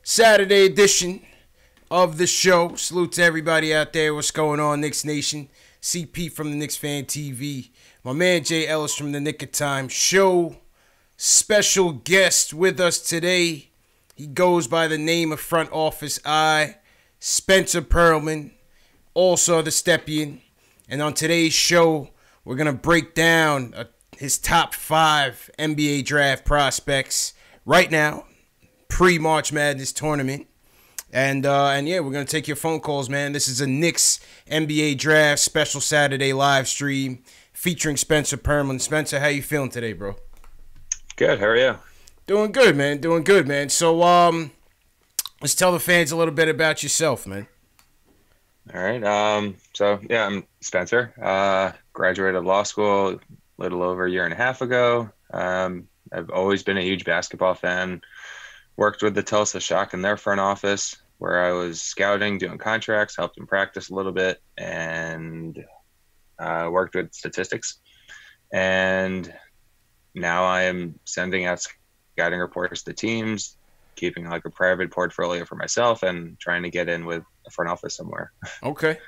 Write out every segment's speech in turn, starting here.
Saturday edition of the show. Salute to everybody out there. What's going on, Knicks Nation? CP from the Knicks Fan TV. My man Jay Ellis from the Nick of Time Show. Special guest with us today. He goes by the name of Front Office I, Spencer Pearlman, also the Stepien. And on today's show, we're going to break down his top 5 NBA draft prospects right now, pre-March Madness tournament. And yeah, we're going to take your phone calls, man. This is a Knicks NBA draft special Saturday live stream featuring Spencer Pearlman. Spencer, how you feeling today, bro? Good. How are you? Doing good, man. Doing good, man. So, let's tell the fans a little bit about yourself, man. All right. So, yeah, I'm Spencer. Graduated law school a little over a year and a half ago. I've always been a huge basketball fan. Worked with the Tulsa Shock in their front office, where I was scouting, doing contracts, helped them practice a little bit, and worked with statistics. And now I am sending out scouting reports to teams, keeping like a private portfolio for myself, and trying to get in with a front office somewhere. Okay.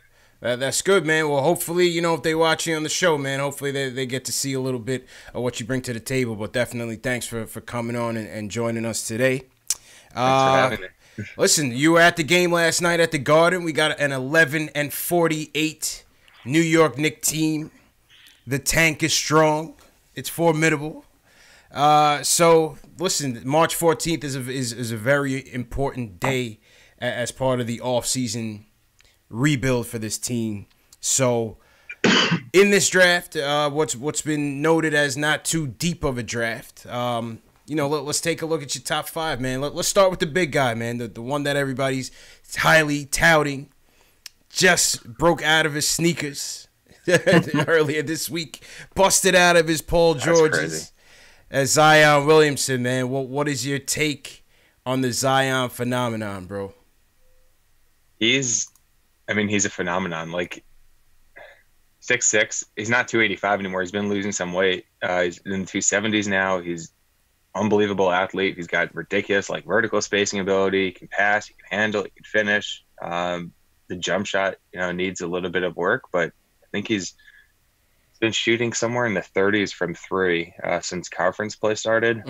That's good, man. Well, hopefully, if they watch you on the show, man, hopefully they get to see a little bit of what you bring to the table. But definitely thanks for coming on and joining us today. Thanks for having me. Listen, you were at the game last night at the Garden. We got an 11-48 New York Knicks team. The tank is strong. It's formidable. So, listen, March 14th is a very important day as part of the offseason rebuild for this team. So, in this draft, what's been noted as not too deep of a draft, let's take a look at your top 5, man. Let's start with the big guy, man, the one that everybody's highly touting. Just broke out of his sneakers earlier this week, busted out of his Paul Georges as Zion Williamson, man. What is your take on the Zion phenomenon, bro? He's a phenomenon. Like 6'6", he's not 285 anymore. He's been losing some weight. He's in the 270s now. He's unbelievable athlete. He's got ridiculous vertical spacing ability. He can pass, he can handle, he can finish. The jump shot, needs a little bit of work, but I think he's been shooting somewhere in the 30s from 3 since conference play started.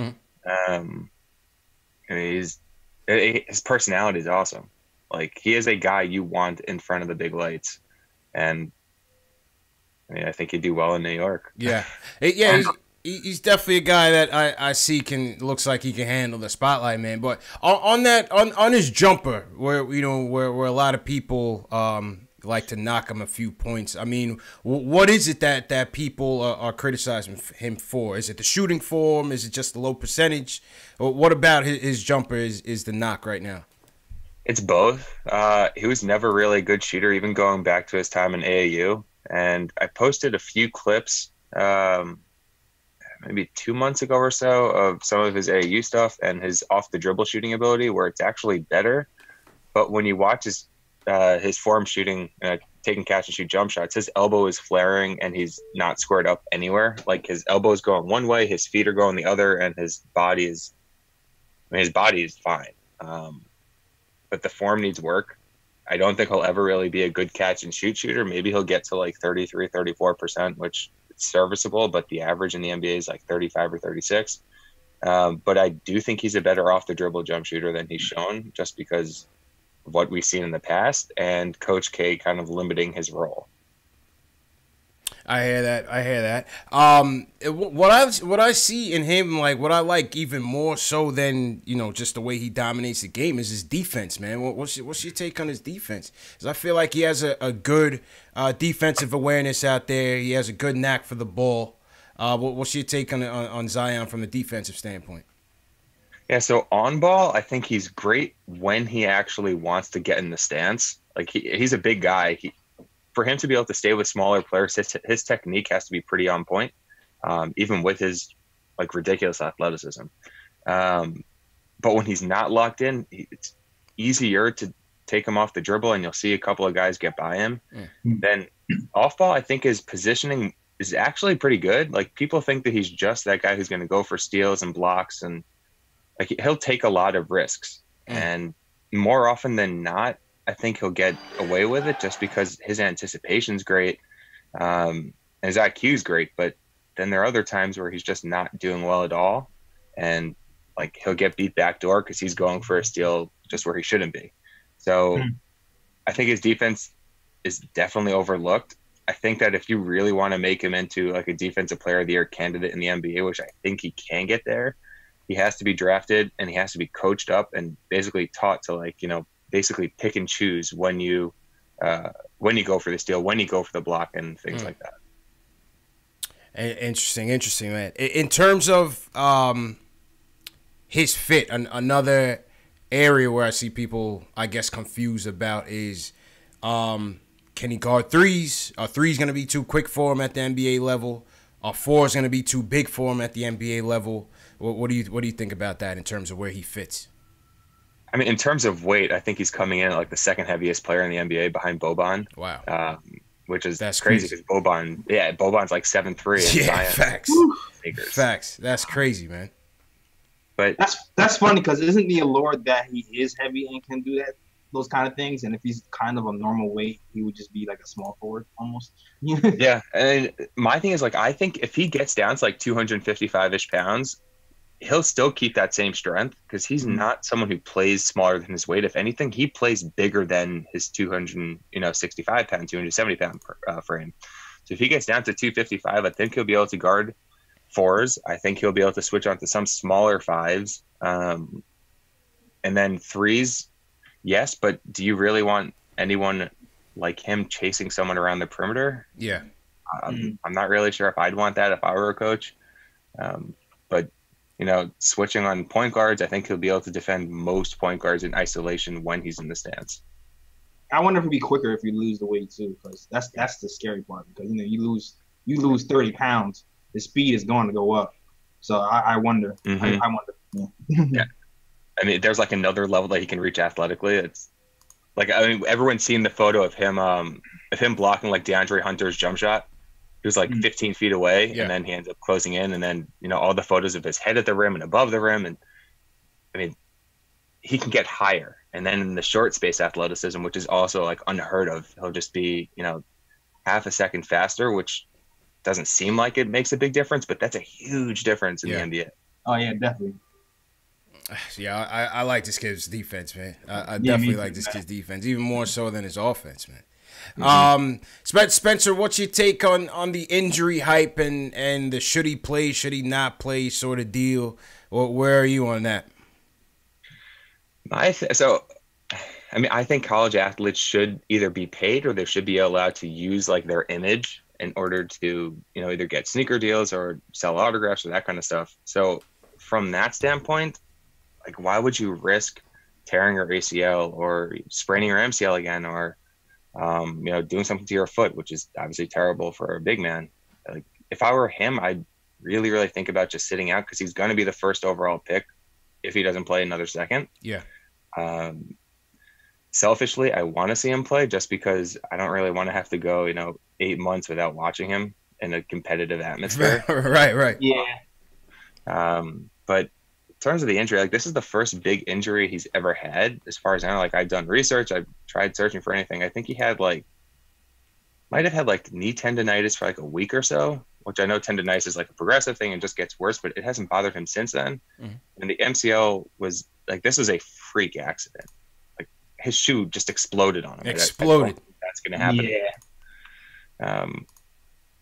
His personality is awesome. Like, he is a guy you want in front of the big lights, and I think he'd do well in New York. Yeah, he's definitely a guy that I see looks like he can handle the spotlight, man. But on his jumper, where where a lot of people like to knock him a few points. I mean, what is it that people are criticizing him for? Is it the shooting form? Is it just the low percentage? Or what about his jumper is the knock right now? It's both. He was never really a good shooter, even going back to his time in AAU. And I posted a few clips maybe 2 months ago or so of some of his AAU stuff and his off-the-dribble shooting ability, where it's actually better. But when you watch his form shooting, taking catch-and-shoot jump shots, his elbow is flaring and he's not squared up anywhere. Like, his elbow is going one way, his feet are going the other, and his body is fine. But the form needs work. I don't think he'll ever really be a good catch-and-shoot shooter. Maybe he'll get to 33, 34%, which is serviceable, but the average in the NBA is 35 or 36. But I do think he's a better off-the-dribble jump shooter than he's shown, just because of what we've seen in the past and Coach K kind of limiting his role. I hear that. What I see in him, what I like even more so than just the way he dominates the game, is his defense, man. What's your take on his defense? Because I feel like he has a good defensive awareness out there. He has a good knack for the ball. What's your take on Zion from a defensive standpoint? Yeah, so on ball, I think he's great when he actually wants to get in the stance. Like, he's a big guy. For him to be able to stay with smaller players, his technique has to be pretty on point, even with his ridiculous athleticism. But when he's not locked in, it's easier to take him off the dribble, and you'll see a couple of guys get by him. Then off ball, I think his positioning is actually pretty good. Like, people think that he's just that guy who's going to go for steals and blocks, and he'll take a lot of risks. And more often than not, I think he'll get away with it just because his anticipation's great. His IQ is great, but then there are other times where he's just not doing well at all. And like he'll get beat backdoor because he's going for a steal just where he shouldn't be. So I think his defense is definitely overlooked. I think that if you really want to make him into like a defensive player of the year candidate in the NBA, which I think he can get there, he has to be drafted and he has to be coached up and basically taught to like, basically pick and choose when you go for the steal, when you go for the block and things like that. Interesting, man. In terms of his fit, another area where I see people, I guess, confused about is can he guard threes? Are threes going to be too quick for him at the NBA level? Are fours going to be too big for him at the NBA level? What do you think about that in terms of where he fits? I mean, in terms of weight, I think he's coming in at like the second heaviest player in the NBA behind Boban. Wow. Which is crazy because Boban's like 7'3". Yeah, facts. Facts. That's crazy, man. But that's funny because isn't the allure that he is heavy and can do those kind of things? And if he's kind of a normal weight, he would just be like a small forward almost. Yeah, and my thing is like I think if he gets down to like 255-ish pounds, he'll still keep that same strength because he's not someone who plays smaller than his weight. If anything, he plays bigger than his 265-pound, 270-pound frame. So if he gets down to 255, I think he'll be able to guard fours. I think he'll be able to switch on to some smaller fives. And then threes, yes, but do you really want anyone like him chasing someone around the perimeter? Yeah. I'm not really sure if I'd want that if I were a coach. But switching on point guards, I think he'll be able to defend most point guards in isolation when he's in the stance. I wonder if he'd be quicker if you lose the weight too, because that's the scary part. Because you lose 30 pounds, the speed is going to go up. So I wonder. I wonder. Yeah. I mean, there's like another level that he can reach athletically. It's like everyone's seen the photo of him blocking like DeAndre Hunter's jump shot. He was like 15 feet away, and then he ends up closing in. And then, all the photos of his head at the rim and above the rim. And I mean, he can get higher. And then in the short space athleticism, which is also like unheard of, he'll just be, half a second faster, which doesn't seem like it makes a big difference, but that's a huge difference in the NBA. Oh, yeah, definitely. Yeah, I like this kid's defense, man. I definitely like this kid's defense, even more so than his offense, man. Spencer, what's your take on the injury hype and the should he play, should he not play sort of deal? Where are you on that? I think college athletes should either be paid or they should be allowed to use like their image in order to, either get sneaker deals or sell autographs or that kind of stuff. So from that standpoint, like why would you risk tearing your ACL or spraining your MCL again or doing something to your foot, which is obviously terrible for a big man. Like if I were him, I'd really, really think about just sitting out because he's going to be the first overall pick if he doesn't play another second. Yeah. Selfishly, I want to see him play just because I don't really want to have to go, 8 months without watching him in a competitive atmosphere. Right. Yeah. But in terms of the injury, like this is the first big injury he's ever had. As far as I know, like I've done research, I've tried searching for anything. I think he might have had like knee tendonitis for like a week or so, which I know tendonitis is like a progressive thing and just gets worse, but it hasn't bothered him since then. And the MCL was like, this was a freak accident. Like his shoe just exploded on him. Exploded. That's going to happen. Yeah.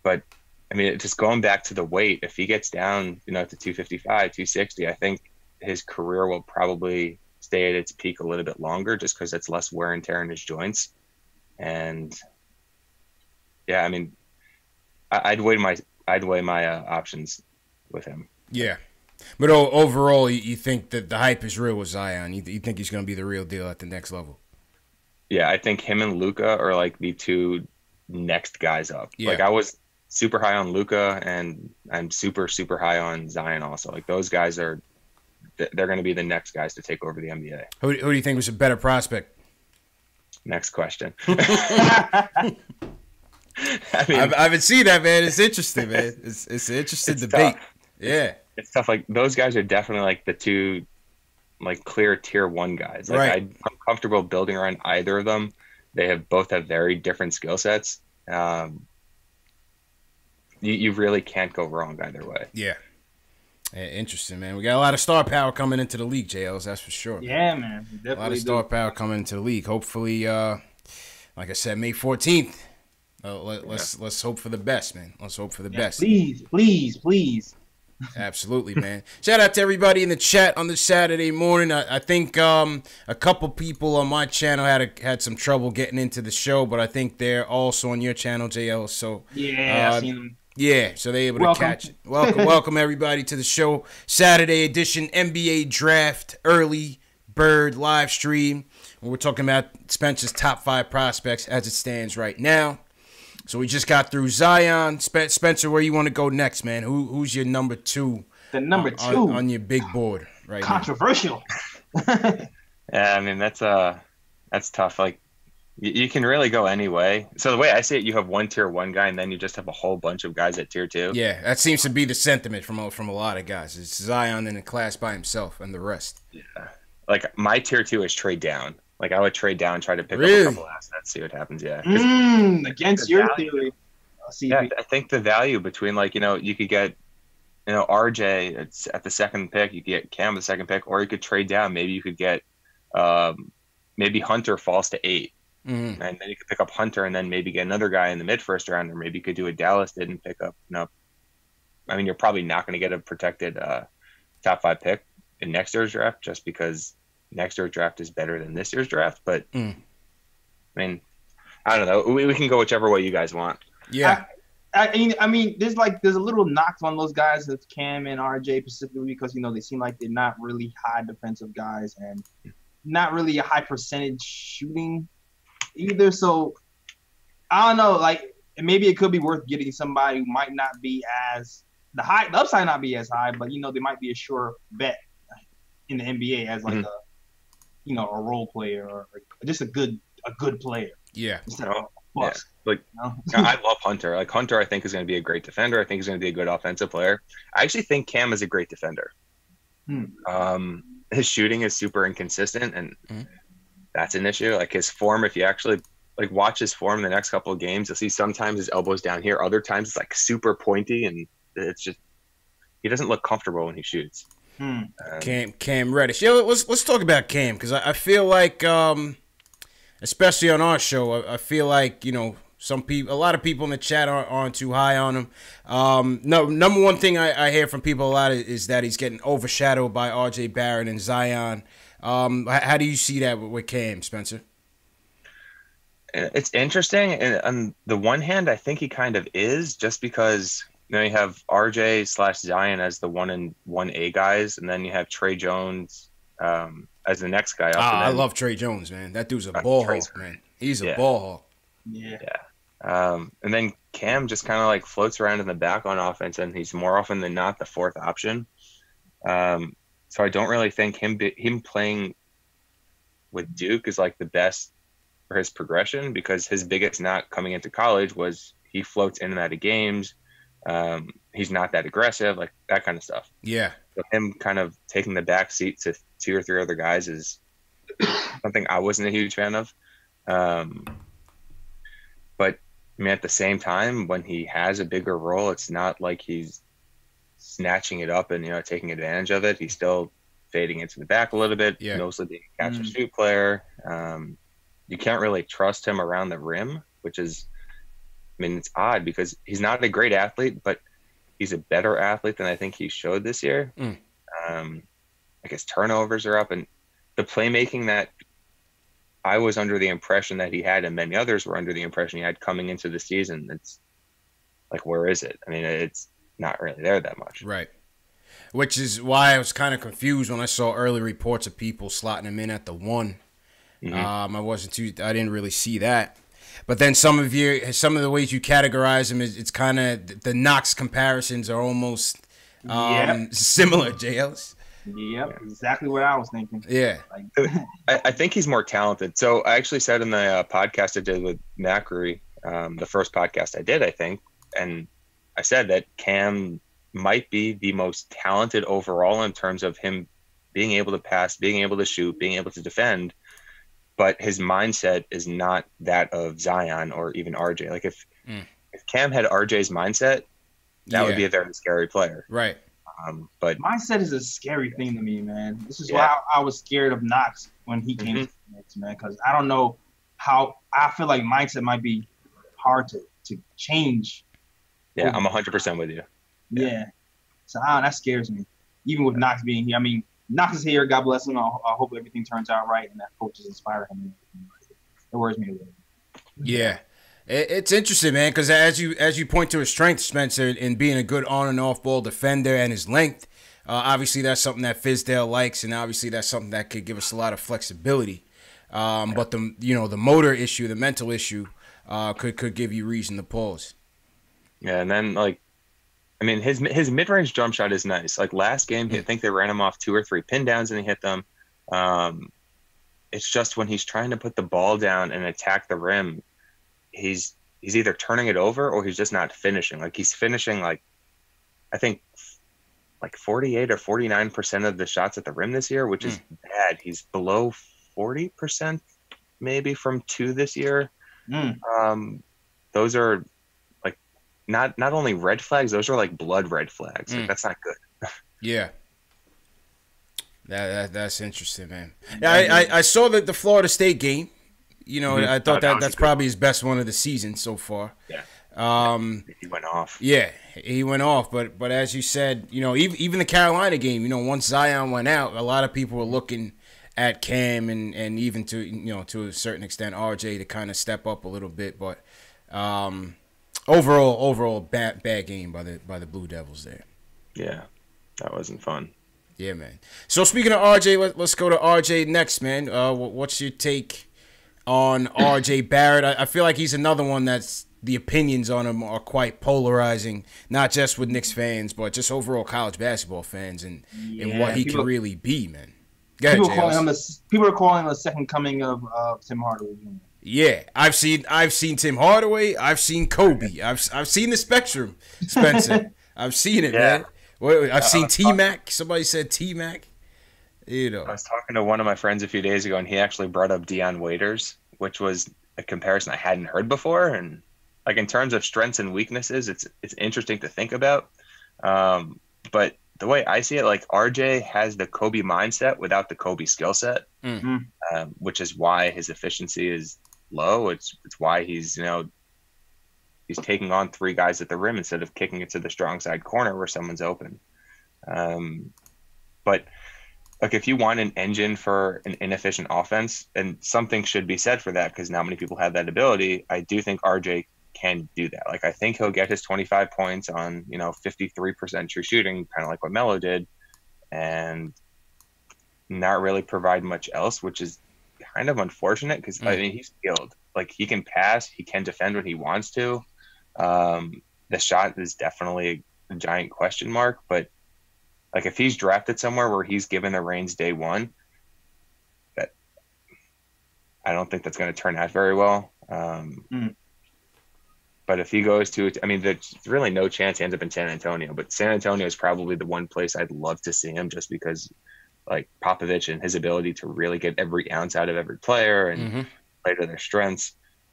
But I mean, just going back to the weight, if he gets down, to 255, 260, I think his career will probably stay at its peak a little bit longer just because it's less wear and tear in his joints. And yeah, I mean, I'd weigh my options with him. Yeah. But overall, you think that the hype is real with Zion? You think he's going to be the real deal at the next level? Yeah, I think him and Luka are like the two next guys up. Yeah. Like I was super high on Luka, and I'm super, super high on Zion also. Like those guys they're going to be the next guys to take over the NBA. Who do you think was a better prospect? Next question. I haven't seen that, man. It's interesting, man. It's an interesting debate. Tough. Yeah. It's tough. Like those guys are definitely like the two like clear tier 1 guys. Like Right. I'm comfortable building around either of them. They both have very different skill sets. You really can't go wrong either way. Yeah. Interesting, man. We got a lot of star power coming into the league, JLs, that's for sure. Yeah, man. A lot of star power coming into the league. Hopefully, like I said, May 14th. Let's hope for the best, man. Let's hope for the best. Please. Absolutely, man. Shout out to everybody in the chat on this Saturday morning. I think a couple people on my channel had some trouble getting into the show, but I think they're also on your channel, JL. So yeah, I seen them. Yeah, so they're able to catch it. Welcome everybody to the show. Saturday edition NBA Draft Early Bird live stream. We're talking about Spencer's top 5 prospects as it stands right now. So we just got through Zion. Spencer, where you want to go next, man? Who's your number 2? The number 2 on your big board right Controversial. Yeah, I mean that's tough. Like you can really go any way. So the way I see it, you have one tier 1 guy, and then you just have a whole bunch of guys at tier 2. Yeah, that seems to be the sentiment from a lot of guys. It's Zion in a class by himself, and the rest. Yeah, like my tier 2 is trade down. Like I would trade down, try to pick up a couple assets, see what happens. Yeah, against your theory. Yeah, I think the value between you could get RJ at the 2nd pick, you could get Cam at the 2nd pick, or you could trade down. Maybe you could get maybe Hunter falls to 8. And then you could pick up Hunter and then maybe get another guy in the mid-first round, or maybe you could do what Dallas did and pick up, I mean, you're probably not going to get a protected top 5 pick in next year's draft just because next year's draft is better than this year's draft. But, I mean, I don't know. We can go whichever way you guys want. Yeah. I mean, there's a little knocks on those guys, that's Cam and RJ specifically, because, they seem like they're not really high defensive guys and not really a high percentage shooting either. So I don't know, like maybe it could be worth getting somebody who might not be as the upside not be as high, but they might be a sure bet in the NBA as like a role player or just a good player. Yeah. Instead of bust. Yeah. Like I love Hunter. Like Hunter I think is going to be a great defender. I think he's going to be a good offensive player. I actually think Cam is a great defender. His shooting is super inconsistent, and that's an issue. Like his form, if you actually watch his form in the next couple of games, you'll see sometimes his elbow's down here, other times it's like super pointy, and it's just he doesn't look comfortable when he shoots. Cam Reddish. Yeah, let's talk about Cam, because I feel like, especially on our show, I feel like a lot of people in the chat aren't too high on him. No, number one thing I hear from people a lot is that he's getting overshadowed by RJ Barrett and Zion. How do you see that with Cam, Spencer? It's interesting. And on the one hand, I think he kind of is, just because you have RJ/Zion as the 1 and 1A guys, and then you have Trey Jones as the next guy up. I love Trey Jones, man. That dude's a ball hawk, man. He's a ball hawk. Yeah. And then Cam just kind of floats around in the back on offense, and he's more often than not the 4th option. So I don't really think him playing with Duke is the best for his progression, because his biggest knock coming into college was he floats in and out of games. He's not that aggressive, that kind of stuff. Yeah. So him kind of taking the back seat to 2 or 3 other guys is something I wasn't a huge fan of. But I mean, at the same time, when he has a bigger role, it's not like he's snatching it up and taking advantage of it. He's still fading into the back a little bit, mostly being a catch and shoot player. You can't really trust him around the rim, which is, I mean, it's odd because he's not a great athlete, but he's a better athlete than I think he showed this year. His turnovers are up, and the playmaking that I was under the impression that he had, and many others were under the impression he had coming into the season, it's where is it? I mean, it's not really there that much. Right. Which is why I was kind of confused when I saw early reports of people slotting him in at the 1. I didn't really see that. But then some of the ways you categorize him it's kind of the Knox comparisons are almost similar, JLs. Yep, exactly what I was thinking. Yeah. I think he's more talented. So I actually said in the podcast I did with Macri, the first podcast I did, I think, and I said that Cam might be the most talented overall in terms of him being able to pass, being able to shoot, being able to defend, but his mindset is not that of Zion or even RJ. Like if Cam had RJ's mindset, that would be a very scary player. Right. But mindset is a scary thing to me, man. This is why I was scared of Knox when he came to the Knicks, man, because I don't know how I feel like mindset might be hard to change. Yeah, I'm 100% with you. Yeah. So that scares me. Even with Knox being here. I mean, Knox is here. God bless him. I hope everything turns out right and that coach is inspiring him. It worries me a little bit. Yeah. It's interesting, man, because as you point to his strength, Spencer, in being a good on and off ball defender and his length, obviously that's something that Fizdale likes, and obviously that's something that could give us a lot of flexibility. But the motor issue, the mental issue, could give you reason to pause. Yeah, and then his mid range jump shot is nice. Like last game, I think they ran him off 2 or 3 pin downs and he hit them. It's just when he's trying to put the ball down and attack the rim, he's either turning it over or he's just not finishing. Like he's finishing I think 48 or 49% of the shots at the rim this year, which is bad. He's below 40% maybe from 2 this year. Those are not only red flags, those are like blood red flags. Like that's not good. Yeah. That's interesting, man. I saw the Florida State game. I thought that's probably his best one of the season so far. Yeah. He went off. Yeah, he went off. But as you said, even the Carolina game, once Zion went out, a lot of people were looking at Cam and even to a certain extent RJ to kind of step up a little bit. But overall bad game by the Blue Devils there. Yeah, that wasn't fun. Yeah, man. So speaking of RJ, let's go to RJ next, man. What's your take on RJ Barrett? I feel like he's another one that's the opinions on him are quite polarizing, not just with Knicks fans, but just overall college basketball fans and what he can really be, man. Go ahead, people are calling him the second coming of Tim Hardaway Jr. Yeah, I've seen Tim Hardaway. I've seen Kobe. I've seen the spectrum, Spencer. I've seen it, man. I've seen T-Mac. Somebody said T-Mac. I was talking to one of my friends a few days ago, and he actually brought up Dion Waiters, which was a comparison I hadn't heard before. And in terms of strengths and weaknesses, it's interesting to think about. But the way I see it, RJ has the Kobe mindset without the Kobe skill set, which is why his efficiency is low. It's why he's taking on 3 guys at the rim instead of kicking it to the strong side corner where someone's open. But if you want an engine for an inefficient offense, and something should be said for that because not many people have that ability, I do think RJ can do that. I think he'll get his 25 points on 53% true shooting, kind of like what Melo did, and not really provide much else, which is kind of unfortunate because he's skilled. He can pass, he can defend when he wants to. The shot is definitely a giant question mark, but if he's drafted somewhere where he's given the reins day one, that I don't think that's going to turn out very well. But if he goes to, there's really no chance he ends up in San Antonio. But San Antonio is probably the one place I'd love to see him, just because Popovich and his ability to really get every ounce out of every player and play to their strengths.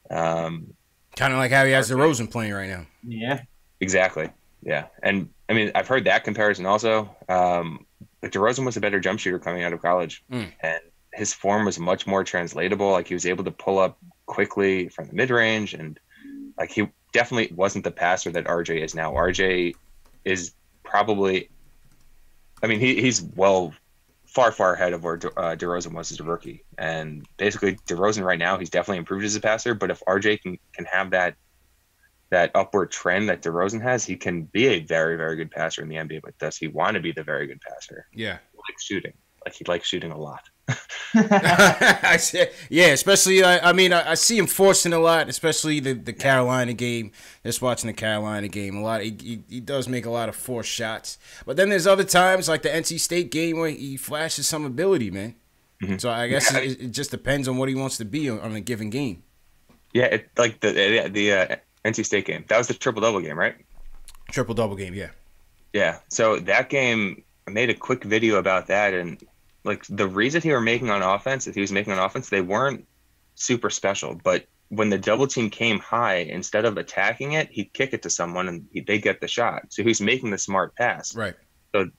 Kind of like how he has DeRozan playing right now. Yeah, exactly. Yeah, and I've heard that comparison also. DeRozan was a better jump shooter coming out of college, and his form was much more translatable. He was able to pull up quickly from the mid range, and he definitely wasn't the passer that RJ is now. RJ is probably, he's far ahead of where DeRozan was as a rookie, and basically DeRozan right now, he's definitely improved as a passer. But if RJ can have that upward trend that DeRozan has, he can be a very, very good passer in the NBA. But does he want to be the very good passer? Yeah, he likes shooting. He likes shooting a lot. Yeah, especially I see him forcing a lot, especially the Carolina game. Just watching the Carolina game, a lot. He does make a lot of forced shots, but then there's other times like the NC State game where he flashes some ability, man. So I guess it just depends on what he wants to be on a given game. Yeah, the NC State game, that was the triple-double game, right? Triple-double game, yeah. Yeah, so that game, I made a quick video about that, and like the reads that he was making on offense, they weren't super special. But when the double team came high, instead of attacking it, he'd kick it to someone and they get the shot. So he's making the smart pass. Right. So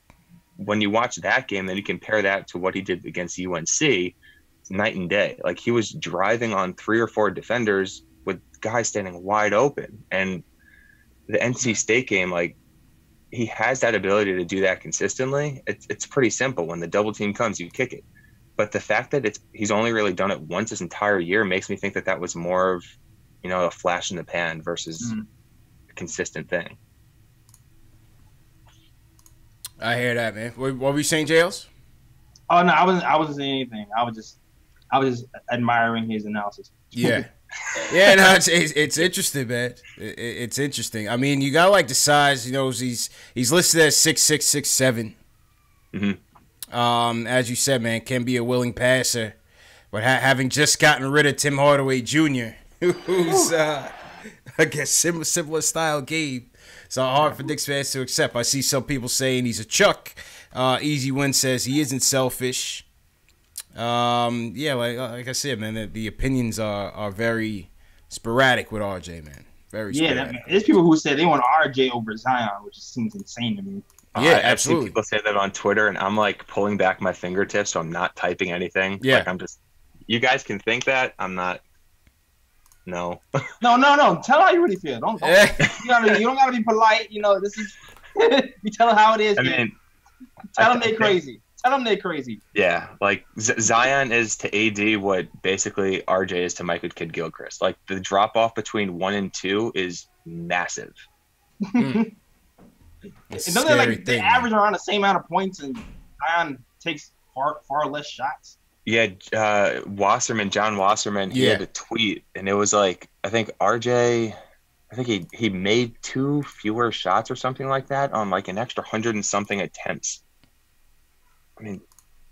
when you watch that game, then you compare that to what he did against UNC, it's night and day. Like he was driving on 3 or 4 defenders with guys standing wide open. And the NC State game, like he has that ability to do that consistently. It's pretty simple. When the double team comes, you kick it. But the fact that he's only really done it once this entire year makes me think that was more of, a flash in the pan versus a consistent thing. I hear that, man. What were you saying, Jails? Oh no, I wasn't saying anything. I was just admiring his analysis. Yeah. Yeah, no, it's interesting, man. It's interesting. I mean, you got like the size. He's listed as 6'6", 6'7". Mm-hmm. As you said, man, can be a willing passer, but having just gotten rid of Tim Hardaway Jr., who's I guess similar style game, it's hard for Knicks fans to accept. I see some people saying he's a Chuck. Easy Win says he isn't selfish. Yeah, like I said, man, the opinions are very sporadic with RJ, man. Very sporadic. There's people who say they want RJ over Zion, which seems insane to me. Yeah, I've seen people say that on Twitter, and I'm like pulling back my fingertips, so I'm not typing anything. Yeah, like I'm just. You guys can think that I'm not. No. No. Tell how you really feel. Don't you don't gotta be polite. This is. You tell them how it is. I mean, tell them they're crazy. Tell them they're crazy. Yeah, like Zion is to AD what basically RJ is to Michael Kidd-Gilchrist. Like the drop off between 1 and 2 is massive. They average around the same amount of points, and Zion takes far less shots. Yeah, John Wasserman, he had a tweet, and it was like I think RJ. I think he made 2 fewer shots or something like that on like an extra 100 and something attempts. I mean,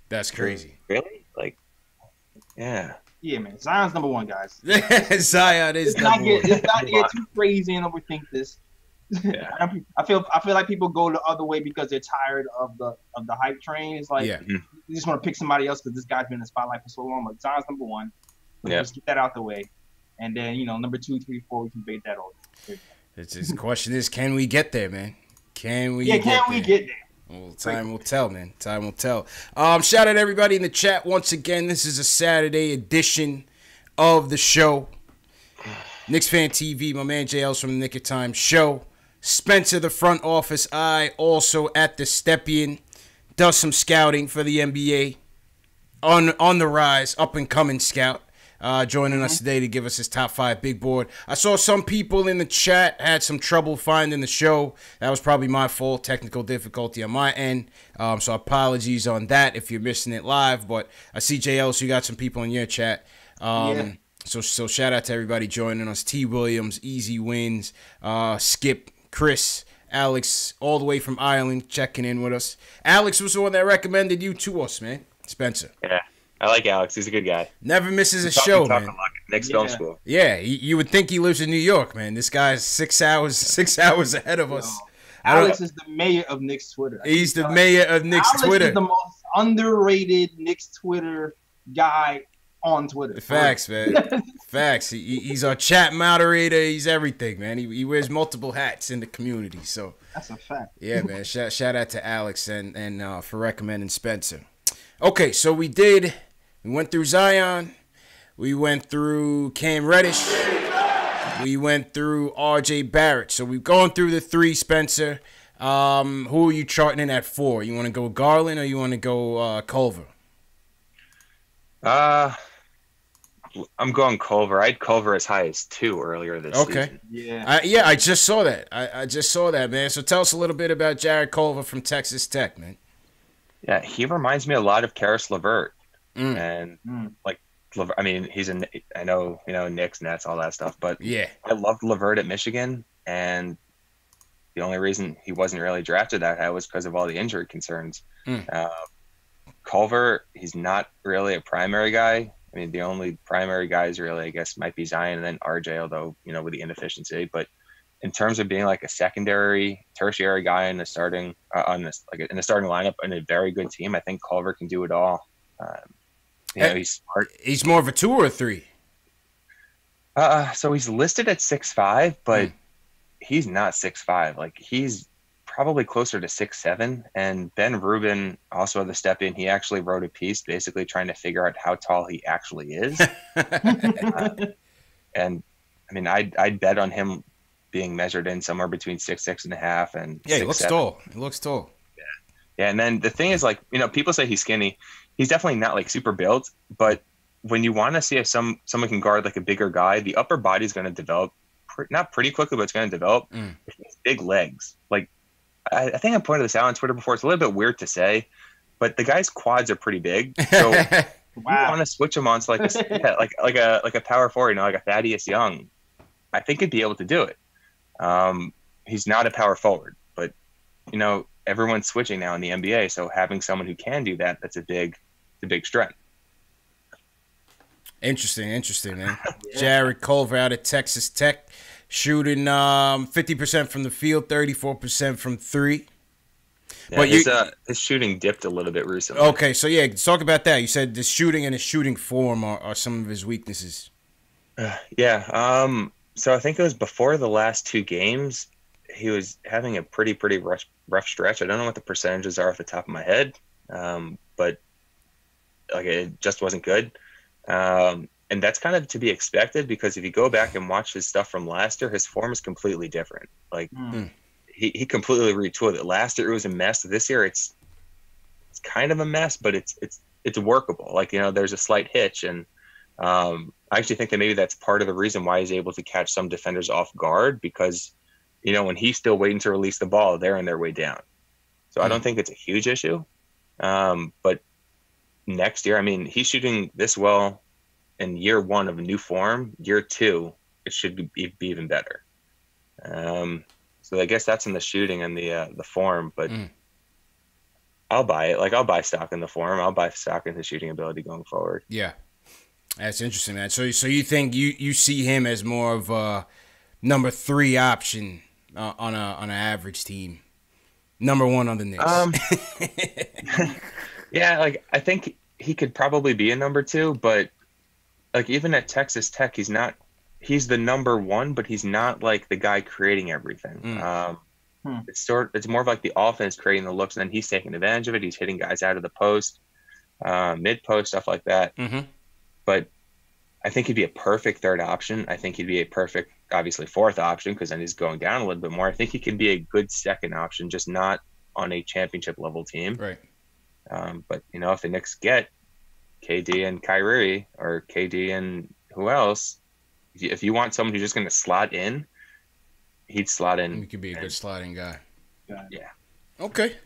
that's crazy. Really? Like, yeah. Yeah, man. Zion's number 1, guys. Zion is number 1. It's not to get too crazy and overthink this. Yeah. I feel like people go the other way because they're tired of the hype train. It's like you just want to pick somebody else because this guy's been in the spotlight for so long. But Zion's number 1. Just get that out the way, and then number 2, 3, 4, we can debate that all. The question is, can we get there, man? Can we? Get there? Well, time will tell, man. Time will tell. Shout out everybody in the chat once again. This is a Saturday edition of the show. Knicks Fan TV, my man JL's from the Nick of Time show. Spencer, the front office eye, also at the Stepien, does some scouting for the NBA. On the rise, up and coming scout. Joining us today to give us his top 5 big board. I saw some people in the chat had some trouble finding the show. That was probably my fault, technical difficulty on my end. So apologies on that if you're missing it live. But I see JL, so you got some people in your chat. So shout out to everybody joining us. T. Williams, Easy Wins, Skip, Chris, Alex, all the way from Ireland, checking in with us. Alex was the one that recommended you to us, man. Spencer. Yeah. I like Alex. He's a good guy. Never misses a show, man. Next film school. Yeah, you would think he lives in New York, man. This guy's 6 hours ahead of us. Alex is the mayor of Knicks Twitter. He's the mayor of Knicks Twitter. Alex is the most underrated Knicks Twitter guy on Twitter. Facts, man. Facts. He's our chat moderator. He's everything, man. He wears multiple hats in the community. So that's a fact. Yeah, man. Shout out to Alex and for recommending Spencer. Okay, so we went through Zion, we went through Cam Reddish, we went through R.J. Barrett. So we've gone through the 3, Spencer. Who are you charting in at 4? You want to go Garland or you want to go Culver? I'm going Culver. I had Culver as high as 2 earlier this season. Yeah. I just saw that. I just saw that, man. So tell us a little bit about Jared Culver from Texas Tech, man. Yeah, he reminds me a lot of Karis LeVert. And like I mean, I know Knicks, Nets, all that stuff, but yeah, I loved LeVert at Michigan, and the only reason he wasn't really drafted that high was because of all the injury concerns. Culver, he's not really a primary guy. I mean, the only primary guys really, I guess, might be Zion and then RJ, although with the inefficiency. But in terms of being like a secondary, tertiary guy in the starting on this like in the starting lineup in a very good team, I think Culver can do it all. He's smart. He's more of a 2 or a 3. So he's listed at 6'5", but he's not 6'5". Like he's probably closer to 6'7". And Ben Rubin also had to step in. He actually wrote a piece basically trying to figure out how tall he actually is. And I mean, I'd bet on him being measured in somewhere between 6'6.5" and yeah, 6'7". he looks tall. He looks tall. Yeah, and then the thing is, like, people say he's skinny. He's definitely not like super built, but when you want to see if someone can guard like a bigger guy, the upper body's going to develop not pretty quickly, but it's going to develop. Big legs. Like I think I pointed this out on Twitter before. It's a little bit weird to say, but the guy's quads are pretty big. So wow. You want to switch him on to like a power forward, like a Thaddeus Young. I think he'd be able to do it. He's not a power forward, but everyone's switching now in the NBA. So having someone who can do that, that's a big strength. Interesting, man. Yeah. Jared Culver out of Texas Tech, shooting 50% from the field, 34% from 3. Yeah, but his shooting dipped a little bit recently. Okay, so yeah, talk about that. You said the shooting and his shooting form are some of his weaknesses. Yeah. So I think it was before the last 2 games, he was having a pretty rough stretch. I don't know what the percentages are off the top of my head, but like it just wasn't good. And that's kind of to be expected because if you go back and watch his stuff from last year, his form is completely different. Like he completely retooled it. Last year it was a mess. This year it's kind of a mess, but it's workable. Like, there's a slight hitch, and I actually think that maybe that's part of the reason why he's able to catch some defenders off guard because when he's still waiting to release the ball, they're on their way down. So I don't think it's a huge issue. But next year, I mean, he's shooting this well in year 1 of a new form. Year 2, it should be even better. So I guess that's in the shooting and the form, but I'll buy it. Like, I'll buy stock in the form. I'll buy stock in his shooting ability going forward. Yeah. That's interesting, man. So you think you see him as more of a number 3 option on an average team, number 1 on the Knicks? Yeah, like I think he could probably be a number 2, but like even at Texas Tech, he's the number 1, but he's not like the guy creating everything. It's more of like the offense creating the looks, and then he's taking advantage of it. He's hitting guys out of the post, mid post, stuff like that. But I think he'd be a perfect 3rd option. I think he'd be a perfect, obviously, 4th option because then he's going down a little bit more. I think he can be a good 2nd option, just not on a championship level team. Right. But if the Knicks get KD and Kyrie or KD and who else, if you want someone who's just going to slot in, he'd slot in. He could be a good slotting guy. Yeah. Okay.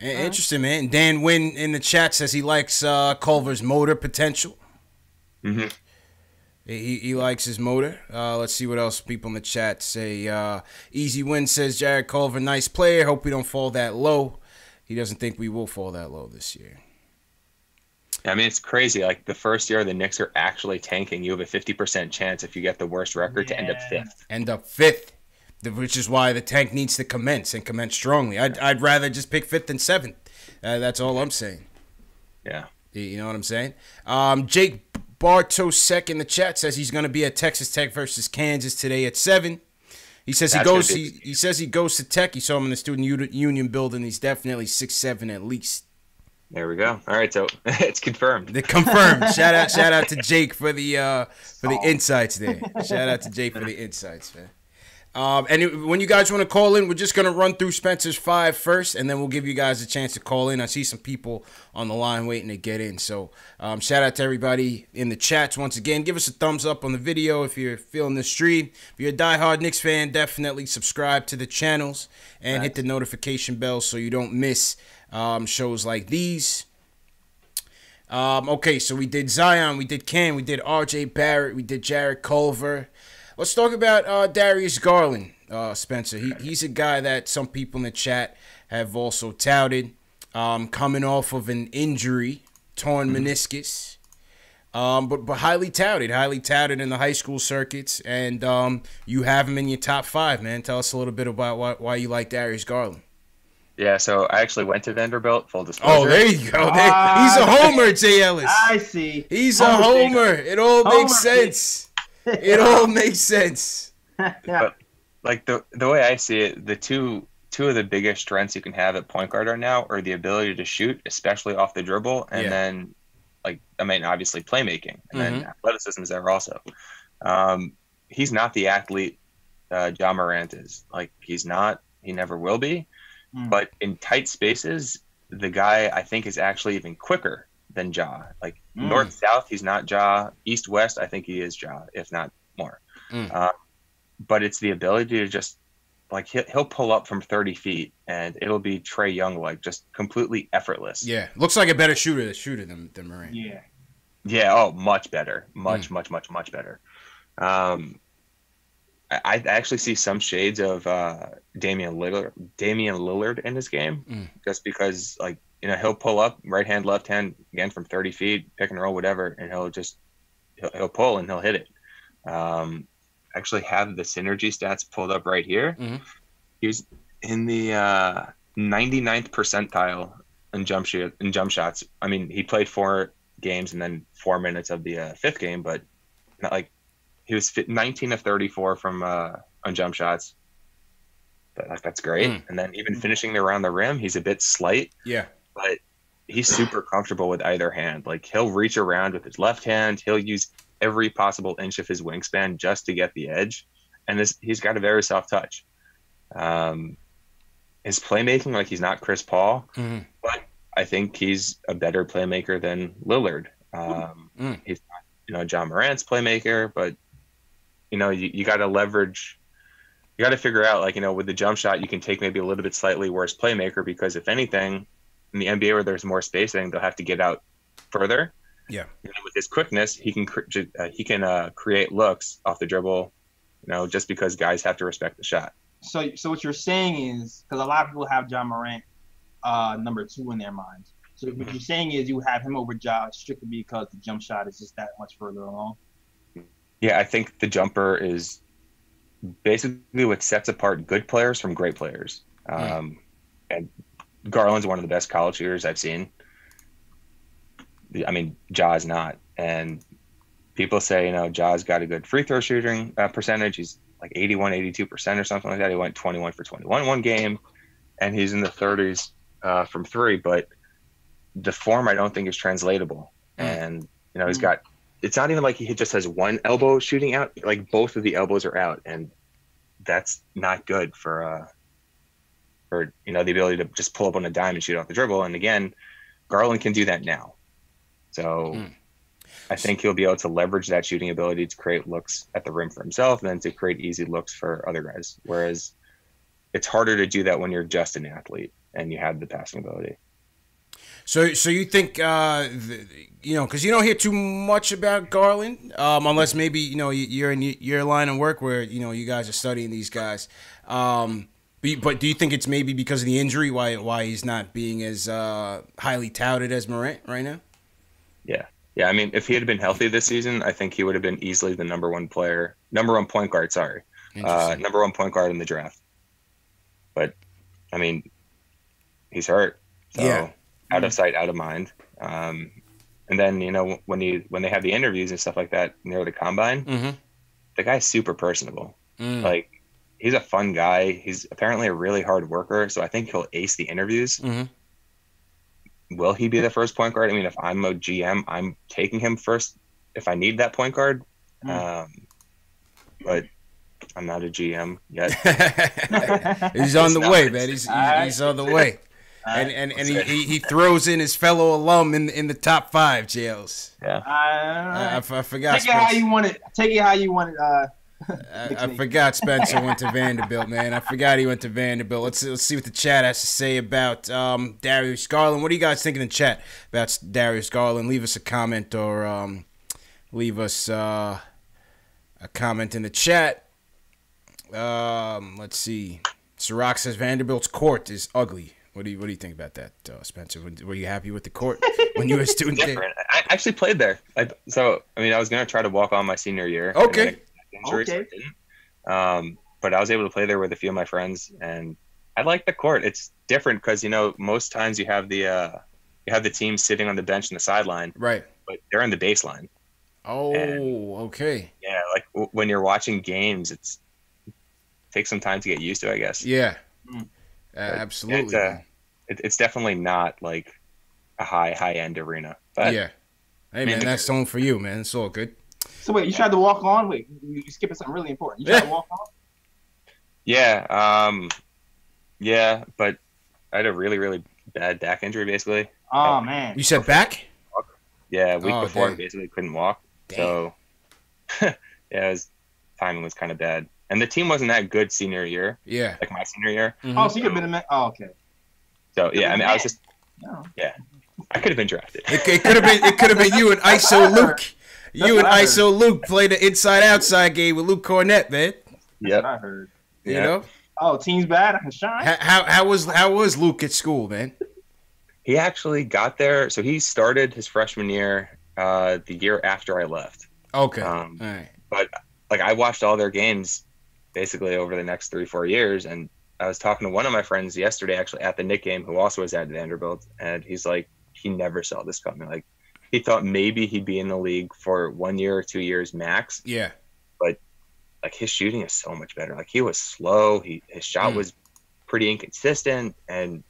Interesting, man. Dan Wynn in the chat says he likes Culver's motor potential. He likes his motor. Let's see what else people in the chat say. Easy Win says Jared Culver, nice player. Hope we don't fall that low. He doesn't think we will fall that low this year. I mean, it's crazy. Like the first year the Knicks are actually tanking, you have a 50% chance if you get the worst record to end up 5th. Which is why the tank needs to commence and commence strongly. I'd rather just pick 5th than 7th. That's all I'm saying. Yeah. You know what I'm saying? Jake Bartosek in the chat says he's going to be at Texas Tech versus Kansas today at 7. He says he says he goes to Tech. He saw him in the student union building. He's definitely 6'7" at least. There we go. All right, so it's confirmed. They're confirmed. Shout out to Jake for the insights there. Shout out to Jake for the insights, man. And when you guys want to call in, we're just going to run through Spencer's 5 first, and then we'll give you guys a chance to call in. I see some people on the line waiting to get in. So shout out to everybody in the chats once again. Give us a thumbs up on the video if you're feeling the stream. If you're a diehard Knicks fan, definitely subscribe to the channels and hit the notification bell so you don't miss shows like these. Okay, so we did Zion, we did Cam, we did RJ Barrett, we did Jared Culver. Let's talk about Darius Garland, Spencer. He's a guy that some people in the chat have also touted. Coming off of an injury, torn meniscus. But highly touted in the high school circuits, and you have him in your top 5, man. Tell us a little bit about why you like Darius Garland. Yeah, so I actually went to Vanderbilt, full disclosure. Oh, there you go. He's a homer, Jay Ellis. I see. He's a homer. It all makes sense. It all makes sense. But like the way I see it, the two of the biggest strengths you can have at point guard right now are the ability to shoot, especially off the dribble, and then obviously playmaking, and then athleticism is there also. He's not the athlete Ja Morant is. Like, he's not. He never will be. But in tight spaces, the guy I think is actually even quicker than Ja. Like north south, he's not Ja. East west, I think he is Ja, if not more. But it's the ability to just like he'll pull up from 30 feet and it'll be Trae Young like just completely effortless. Yeah, looks like a better shooter than Morant. Yeah. Oh, much better, much better. I actually see some shades of Damian Lillard in his game, just because he'll pull up right hand, left hand again from 30 feet, pick and roll, whatever, and he'll pull and he'll hit it. Actually have the synergy stats pulled up right here. He was in the 99th percentile in jump shots. I mean, he played 4 games and then 4 minutes of the 5th game, but not like. He was 19 of 34 from on jump shots. That's great. And then even finishing around the rim, he's a bit slight. Yeah. But he's super comfortable with either hand. Like, he'll reach around with his left hand. He'll use every possible inch of his wingspan just to get the edge. And he's got a very soft touch. His playmaking, like, he's not Chris Paul, but I think he's a better playmaker than Lillard. He's not, Ja Morant's playmaker, but you got to leverage. You got to figure out, with the jump shot, you can take maybe a little bit slightly worse playmaker, because if anything, in the NBA where there's more spacing, they'll have to get out further. Yeah. And with his quickness, he can create looks off the dribble, just because guys have to respect the shot. So what you're saying is, because a lot of people have Ja Morant number 2 in their minds. So what you're saying is you have him over Ja strictly because the jump shot is just that much further along. Yeah, I think the jumper is basically what sets apart good players from great players. And Garland's one of the best college shooters I've seen. I mean, Ja is not. And people say, Ja's got a good free throw shooting percentage. He's like 81, 82% or something like that. He went 21 for 21 one game, and he's in the 30s from 3. But the form, I don't think, is translatable. And, he's got – it's not even like he just has one elbow shooting out. Like, both of the elbows are out, and that's not good for the ability to just pull up on a dime and shoot off the dribble. And again, Garland can do that now. So I think he'll be able to leverage that shooting ability to create looks at the rim for himself, and then to create easy looks for other guys. Whereas it's harder to do that when you're just an athlete and you have the passing ability. So you think, because you don't hear too much about Garland, unless maybe, you're in your line of work where, you guys are studying these guys. But do you think it's maybe because of the injury why he's not being as highly touted as Morant right now? Yeah. Yeah, I mean, if he had been healthy this season, I think he would have been easily the number one point guard, number one point guard in the draft. But, I mean, he's hurt. So. Yeah. Out of sight, out of mind. And then, when they have the interviews and stuff like that near the combine, the guy's super personable. Like, he's a fun guy. He's apparently a really hard worker, so I think he'll ace the interviews. Will he be the first point guard? I mean, if I'm a GM, I'm taking him first if I need that point guard. But I'm not a GM yet. He's on the way, man. He's on the way. And he throws in his fellow alum in the top 5 jails. Yeah. I forgot. Take it how you want it. Take it how you want it. I forgot Spencer went to Vanderbilt, man. I forgot he went to Vanderbilt. Let's see what the chat has to say about Darius Garland. What do you guys think in the chat about Darius Garland? Leave us a comment or leave us a comment in the chat. Let's see. Ciroc says Vanderbilt's court is ugly. What do you think about that, Spencer? Were you happy with the court when you were a student there? Different. I actually played there. I was going to try to walk on my senior year. Okay. Injury, so I didn't. But I was able to play there with a few of my friends, and I like the court. It's different because most times you have the team sitting on the bench in the sideline, right? But they're in the baseline. Oh, okay. Yeah, like when you're watching games, it takes some time to get used to, I guess. Yeah, absolutely. It's definitely not like a high end arena. But, yeah. Hey, man, that's something for you, man. It's all good. So wait, you tried to walk on? Wait, you skipping something really important. You tried to walk on? Yeah. Yeah, but I had a really, really bad back injury, basically. Oh, man. You said back? Yeah, week before, damn. basically couldn't walk. Damn. So, yeah, timing was kind of bad. And the team wasn't that good senior year. Yeah. Like my senior year. Mm-hmm. Oh, so you could have been a man. Oh, okay. So, yeah, I mean, I was just, No. yeah, I could have been drafted. It could have been you and ISO Luke. You and ISO Luke played the inside-outside game with Luke Cornett, man. That's what I heard. You know? Oh, team's bad. I can shine. How was Luke at school, man? He actually got there. So he started his freshman year the year after I left. Okay. All right. But like I watched all their games basically over the next 3-4 years, and I was talking to one of my friends yesterday, actually at the Knick game, who also was at Vanderbilt, and he's like, he never saw this coming. Like he thought maybe he'd be in the league for 1 year or 2 years max. Yeah. But like his shooting is so much better. Like he was slow. His shot was pretty inconsistent, and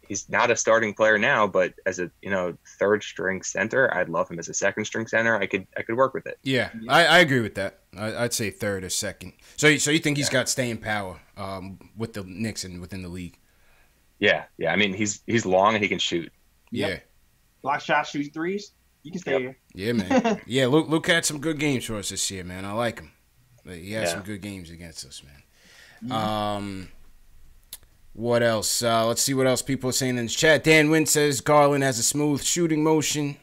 he's not a starting player now, but as a third string center, I'd love him as a second string center. I could work with it. Yeah, I agree with that. I'd say third or second. So you think he's got staying power with the Knicks and within the league? Yeah. I mean, he's long and he can shoot. Yep. Yeah. Block shots, shoot threes. You can stay here. Yeah, man. Yeah, Luke had some good games for us this year, man. I like him. He had some good games against us, man. What else? Let's see what else people are saying in the chat. Dan Wynn says Garland has a smooth shooting motion.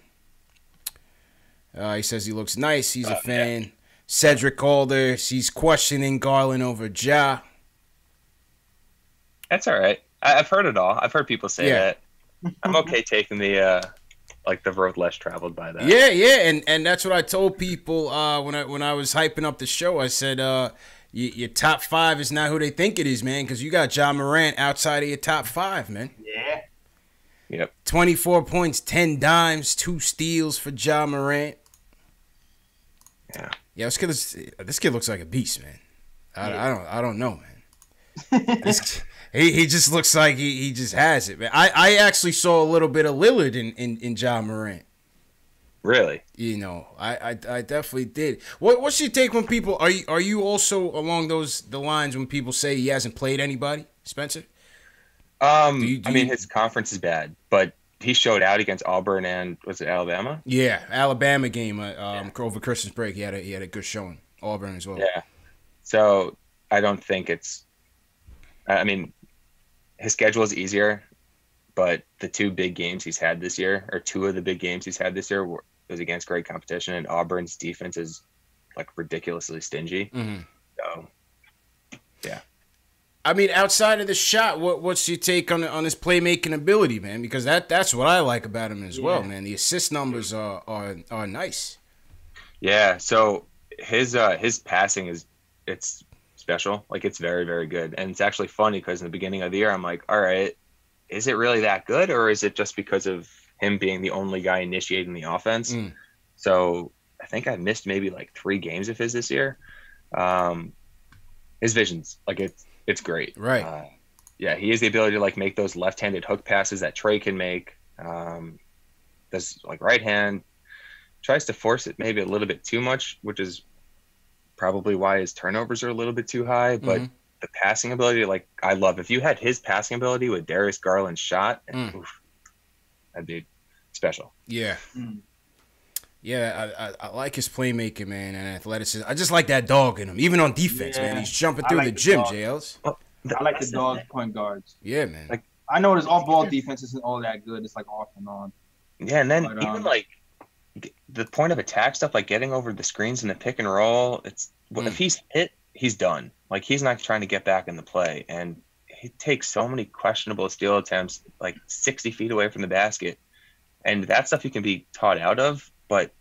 He says he looks nice. He's a fan. Yeah. Cedric Calder, he's questioning Garland over Ja. That's all right. I've heard it all. I've heard people say that. I'm okay taking the the road less traveled by that. Yeah, and that's what I told people when I was hyping up the show. I said, your top 5 is not who they think it is, man, because you got Ja Morant outside of your top 5, man. Yeah. Yep. 24 points, 10 dimes, 2 steals for Ja Morant. Yeah. Yeah, this kid looks like a beast, man. I don't know, man. He just looks like he just has it, man. I actually saw a little bit of Lillard in Ja Morant. Really? I definitely did. What's your take when people are you also along the lines when people say he hasn't played anybody, Spencer? I mean, his conference is bad, but he showed out against Auburn and was it Alabama? Yeah, Alabama game over Christmas break. He had a good showing. Auburn as well. Yeah. So I don't think it's. I mean, his schedule is easier, but the 2 big games he's had this year, or 2 of the big games he's had this year, was against great competition, and Auburn's defense is like ridiculously stingy. Mm-hmm. So, yeah. I mean, outside of the shot, what's your take on his playmaking ability, man? Because that's what I like about him as well, man. The assist numbers are nice. Yeah. So his passing it's special. Like it's very, very good, and it's actually funny because in the beginning of the year, I'm like, all right, is it really that good, or is it just because of him being the only guy initiating the offense? So I think I missed maybe like 3 games of his this year. His vision's like it's great. Right. Yeah, he has the ability to like make those left-handed hook passes that Trey can make. Does like right hand, tries to force it maybe a little bit too much, which is probably why his turnovers are a little bit too high. But the passing ability, like I love. If you had his passing ability with Darius Garland's shot, that'd be special. Yeah. Yeah, I like his playmaking, man, and athleticism. I just like that dog in him, even on defense, man. He's jumping through the gym, JLs. I like the dog point guards. Yeah, man. Like I know his off-ball defense isn't all that good. It's like off and on. Yeah, and then even like the point of attack stuff, like getting over the screens and the pick and roll. If he's hit, he's done. Like he's not trying to get back in the play, and he takes so many questionable steal attempts, like 60 feet away from the basket. And that stuff you can be taught out of, but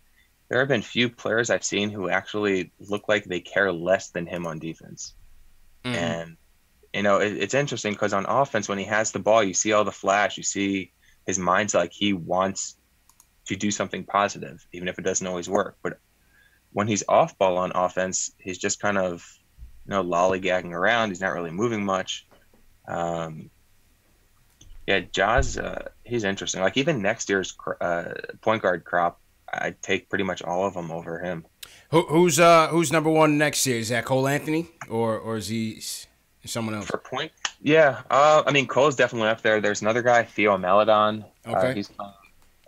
there have been few players I've seen who actually look like they care less than him on defense. Mm-hmm. And, you know, it's interesting because on offense, when he has the ball, you see all the flash, you see his mind's like he wants to do something positive, even if it doesn't always work. But when he's off ball on offense, he's just kind of, you know, lollygagging around. He's not really moving much. Yeah, Jaws, he's interesting. Like even next year's point guard crop, I'd take pretty much all of them over him. Who's number one next year? Is that Cole Anthony or is he someone else? For point? Yeah, I mean Cole's definitely up there. There's another guy, Theo Maledon. Okay. He's playing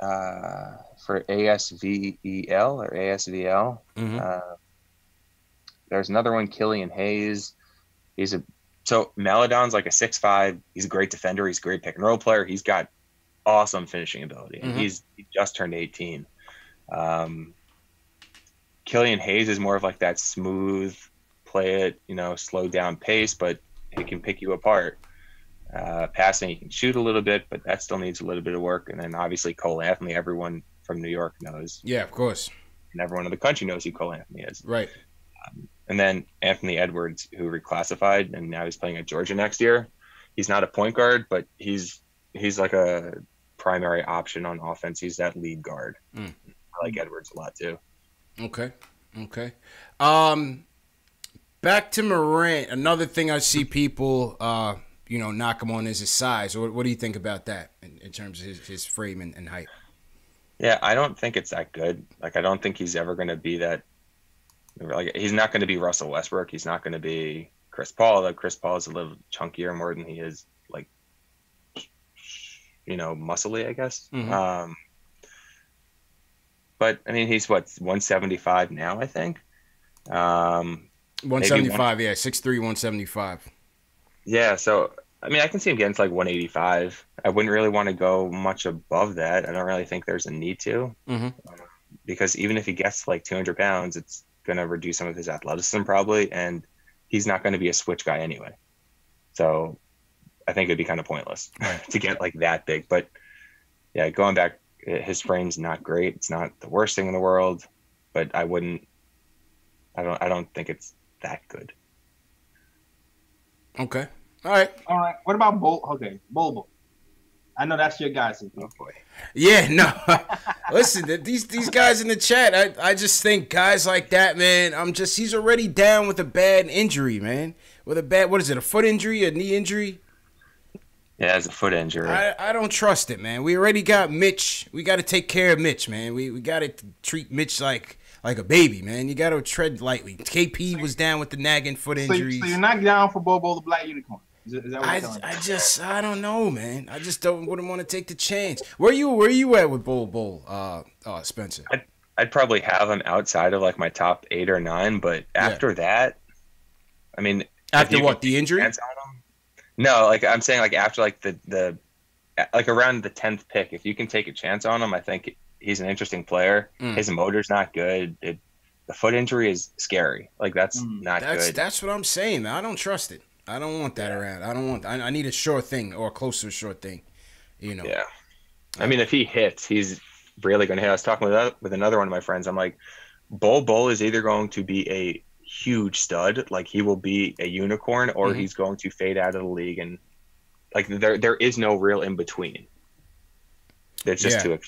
for ASVEL or ASVL. Mm-hmm. There's another one, Killian Hayes. So Maledon's like a 6'5". He's a great defender. He's a great pick and roll player. He's got awesome finishing ability, and he just turned 18. Killian Hayes is more of like that smooth, play it, you know, slow down pace, but he can pick you apart. Passing, he can shoot a little bit, but that still needs a little bit of work. And then obviously Cole Anthony, everyone from New York knows. Yeah, of course. And everyone in the country knows who Cole Anthony is. Right. And then Anthony Edwards, who reclassified, and now he's playing at Georgia next year. He's not a point guard, but he's like a primary option on offense. He's that lead guard. I like Edwards a lot too. Okay. Back to Morant. Another thing I see people, knock him on is his size. What do you think about that in terms of his frame and height? Yeah, I don't think it's that good. Like, I don't think he's ever going to be that. Like, he's not going to be Russell Westbrook. He's not going to be Chris Paul. Like, Chris Paul is a little chunkier more than he is, like, muscly, I guess. Mm-hmm. But I mean, he's 175 now, I think. 175, yeah, 6'3", 175. Yeah, so I mean, I can see him getting to like 185. I wouldn't really want to go much above that. I don't really think there's a need to, because even if he gets to like 200 pounds, it's going to reduce some of his athleticism probably, and he's not going to be a switch guy anyway. So I think it'd be kind of pointless to get like that big. But yeah, going back, his frame's not great. It's not the worst thing in the world, but I don't think it's that good. Okay. All right. What about Bol? Okay, Bol. I know that's your guy. Oh boy. Yeah, no. Listen, these guys in the chat, I just think guys like that, man, he's already down with a bad injury, man. With a bad, what is it, a foot injury, a knee injury? Yeah, it's a foot injury. I don't trust it, man. We already got Mitch. We got to take care of Mitch, man. We got to treat Mitch like a baby, man. You got to tread lightly. KP was down with the nagging foot injuries. So you're not down for Bobo the Black Unicorn? Is that what you're telling me? I don't know, man. I just wouldn't want to take the chance. Where you at with Bol, Spencer? I'd probably have him outside of like my top 8 or 9, but after that, I mean, after what, the injury? No, like I'm saying, like after like the like around the 10th pick, if you can take a chance on him, I think he's an interesting player. His motor's not good. The foot injury is scary. Like that's not good. That's what I'm saying, man. I don't trust it. I don't want that around. I need a sure thing or close to a sure thing. Yeah. I mean, if he hits, he's really going to hit. I was talking with another one of my friends. I'm like, Bol is either going to be a huge stud, like he will be a unicorn, or he's going to fade out of the league, and like there is no real in between. There's just too.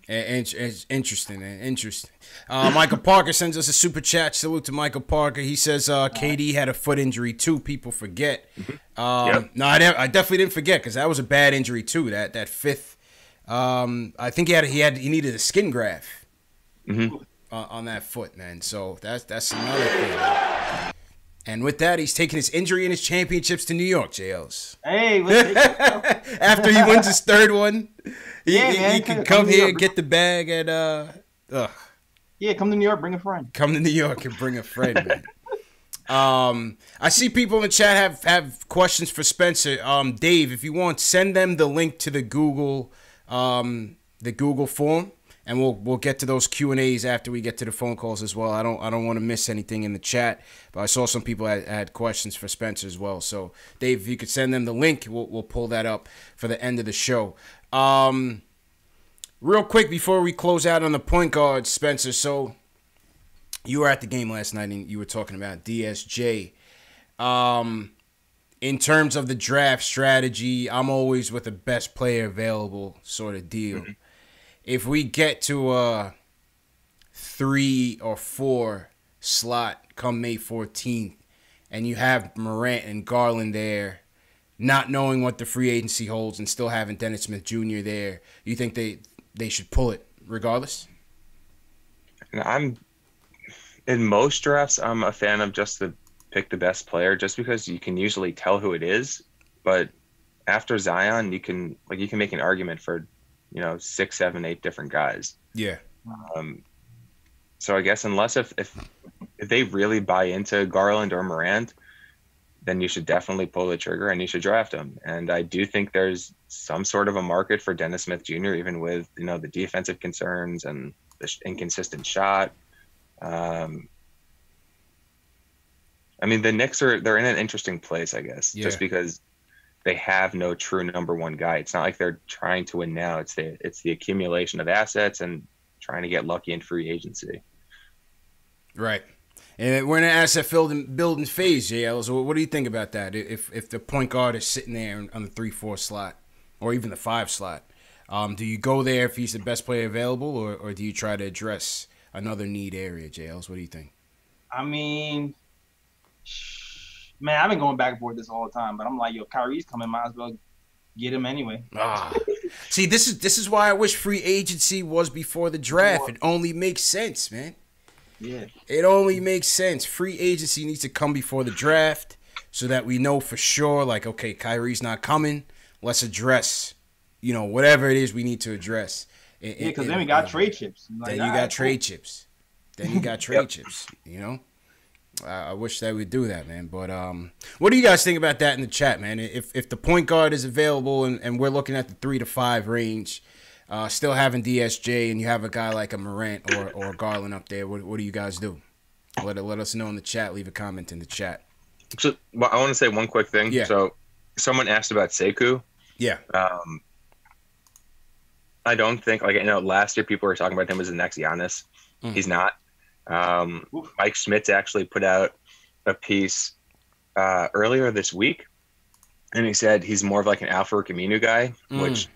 Interesting, man. Interesting. Michael Parker sends us a super chat. Salute to Michael Parker. He says KD had a foot injury too. People forget. No, I definitely didn't forget because that was a bad injury too. That fifth. I think he needed a skin graft on that foot, man. So that's another thing. And with that, he's taking his injury and his championships to New York, JLs. Hey, after he wins his third one, he can come here and get the bag at Yeah, come to New York, bring a friend. Come to New York and bring a friend, man. I see people in the chat have questions for Spencer. Dave, if you want, send them the link to the Google form, and we'll get to those Q&As after we get to the phone calls as well. I don't want to miss anything in the chat, but I saw some people had questions for Spencer as well. So Dave, if you could send them the link, we'll pull that up for the end of the show. Real quick before we close out on the point guard, Spencer. So you were at the game last night and you were talking about DSJ. In terms of the draft strategy, I'm always with the best player available sort of deal. Mm-hmm. If we get to a 3 or 4 slot come May 14th and you have Morant and Garland there, not knowing what the free agency holds and still having Dennis Smith Jr. there, you think they should pull it regardless? In most drafts, I'm a fan of just pick the best player, just because you can usually tell who it is. But after Zion, you can make an argument for 6, 7, 8 different guys. Yeah. So I guess unless if they really buy into Garland or Morant, then you should definitely pull the trigger and you should draft him. And I do think there's some sort of a market for Dennis Smith Jr., even with the defensive concerns and the inconsistent shot. The Knicks they're in an interesting place, I guess, just because they have no true number one guy. It's not like they're trying to win now. It's the accumulation of assets and trying to get lucky in free agency. Right. And we're in an asset building phase, JL. So what do you think about that? If the point guard is sitting there on the 3-4 slot or even the 5 slot, do you go there if he's the best player available, or do you try to address another need area, JL? What do you think? Man, I've been going back and forth this all the time, but I'm like, Kyrie's coming, might as well get him anyway. See, this is why I wish free agency was before the draft. It only makes sense, man. Yeah. It only makes sense. Free agency needs to come before the draft so that we know for sure, like, okay, Kyrie's not coming. Let's address, whatever it is we need to address. Because then we got trade chips. Then you got trade chips. Then you got trade chips, I wish that we'd do that, man. But what do you guys think about that in the chat, man? If the point guard is available and we're looking at the 3 to 5 range, still having DSJ, and you have a guy like a Morant or Garland up there, what do you guys do? Let us know in the chat. Leave a comment in the chat. So I want to say one quick thing. Yeah. So someone asked about Sekou. Yeah. I don't think, last year people were talking about him as the next Giannis. He's not. Mike Schmitz actually put out a piece earlier this week, and he said he's more of like an Alpha Camino guy, which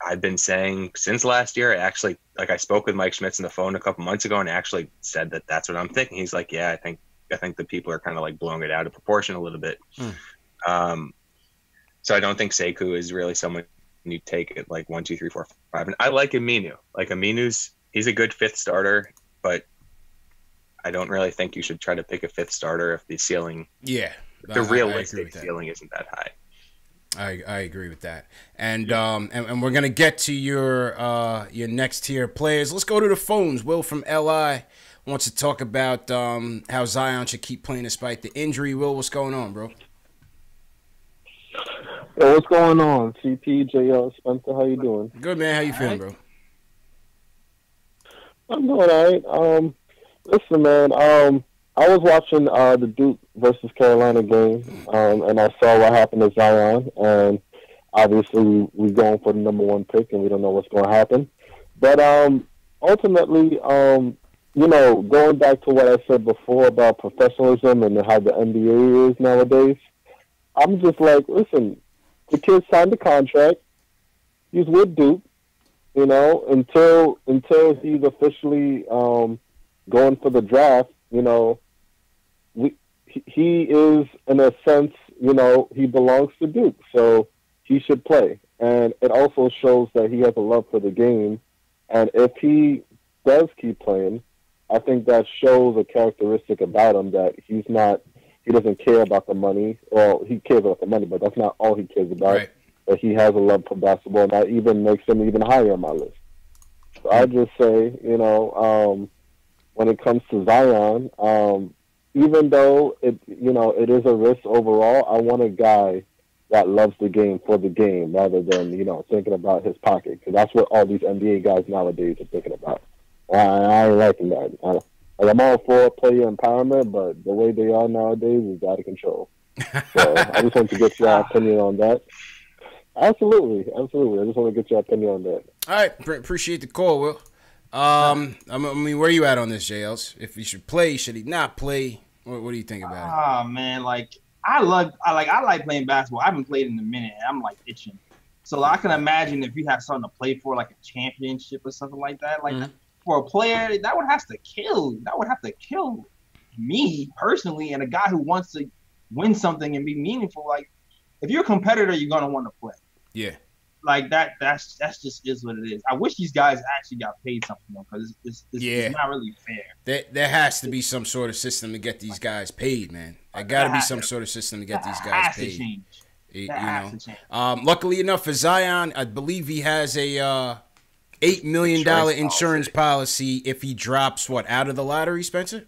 I've been saying since last year. I spoke with Mike Schmitz on the phone a couple months ago and actually said that's what I'm thinking. He's like, yeah, I think the people are kind of like blowing it out of proportion a little bit. So I don't think Sekou is really someone you take it like 1, 2, 3, 4, 5. And I like Aminu. Like he's a good 5th starter, but I don't really think you should try to pick a 5th starter if the ceiling, the realistic ceiling isn't that high. I agree with that, and we're gonna get to your next tier players. Let's go to the phones. Will from LI wants to talk about how Zion should keep playing despite the injury. Will, what's going on, bro? Yo, what's going on? CP, JL, Spencer, how you doing? Good, man. How you feeling, bro? I'm doing all right. Listen, man, I was watching the Duke versus Carolina game, and I saw what happened to Zion, and obviously we're going for the number 1 pick, and we don't know what's going to happen. But ultimately, going back to what I said before about professionalism and how the NBA is nowadays, I'm just like, listen, the kid signed the contract. He's with Duke, until he's officially going for the draft, he is, in a sense, he belongs to Duke, so he should play. And it also shows that he has a love for the game. And if he does keep playing, I think that shows a characteristic about him that he doesn't care about the money. Well, he cares about the money, but that's not all he cares about. Right. But he has a love for basketball, and that even makes him even higher on my list. So I just say, when it comes to Zion, even though it is a risk overall, I want a guy that loves the game for the game rather than, thinking about his pocket. Because that's what all these NBA guys nowadays are thinking about. I ain't liking that. I'm all for player empowerment, but the way they are nowadays is out of control. So I just want to get your opinion on that. Absolutely. I just want to get your opinion on that. All right. Appreciate the call, Will. I mean, where are you at on this, JLs? If he should play, should he not play? What do you think about it? Oh man, I like playing basketball. I haven't played in a minute, and I'm like itching. So I can imagine if you have something to play for, like a championship or something like that. For a player, that would have to kill me personally, and a guy who wants to win something and be meaningful. Like, if you're a competitor, you're gonna want to play. Yeah. Like that's just is what it is. I wish these guys actually got paid something though, because it's not really fair. There has to be some sort of system to get these guys paid, man. There got to be some sort of system to get these guys paid. That has to change. Luckily enough for Zion, I believe he has a $8 million insurance policy if he drops out of the lottery, Spencer.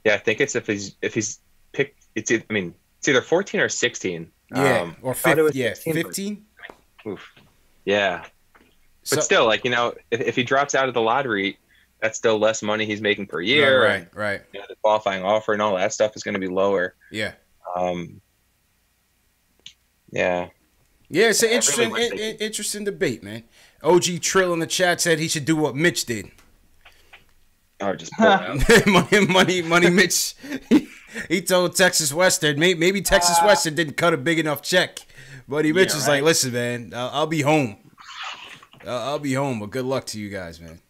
Yeah, I think it's if he's picked. It's either 14 or 16. Yeah, or 15. Yeah, 15. Oof. Yeah, but still, if he drops out of the lottery, that's still less money he's making per year. Right. The qualifying offer and all that stuff is going to be lower. Yeah. Yeah. Yeah, it's an interesting debate, man. OG Trill in the chat said he should do what Mitch did. Or just pull out. money, Mitch. He told Texas Western, maybe Texas Western didn't cut a big enough check. Buddy Mitch is like, listen, man, I'll be home. I'll be home, but good luck to you guys, man.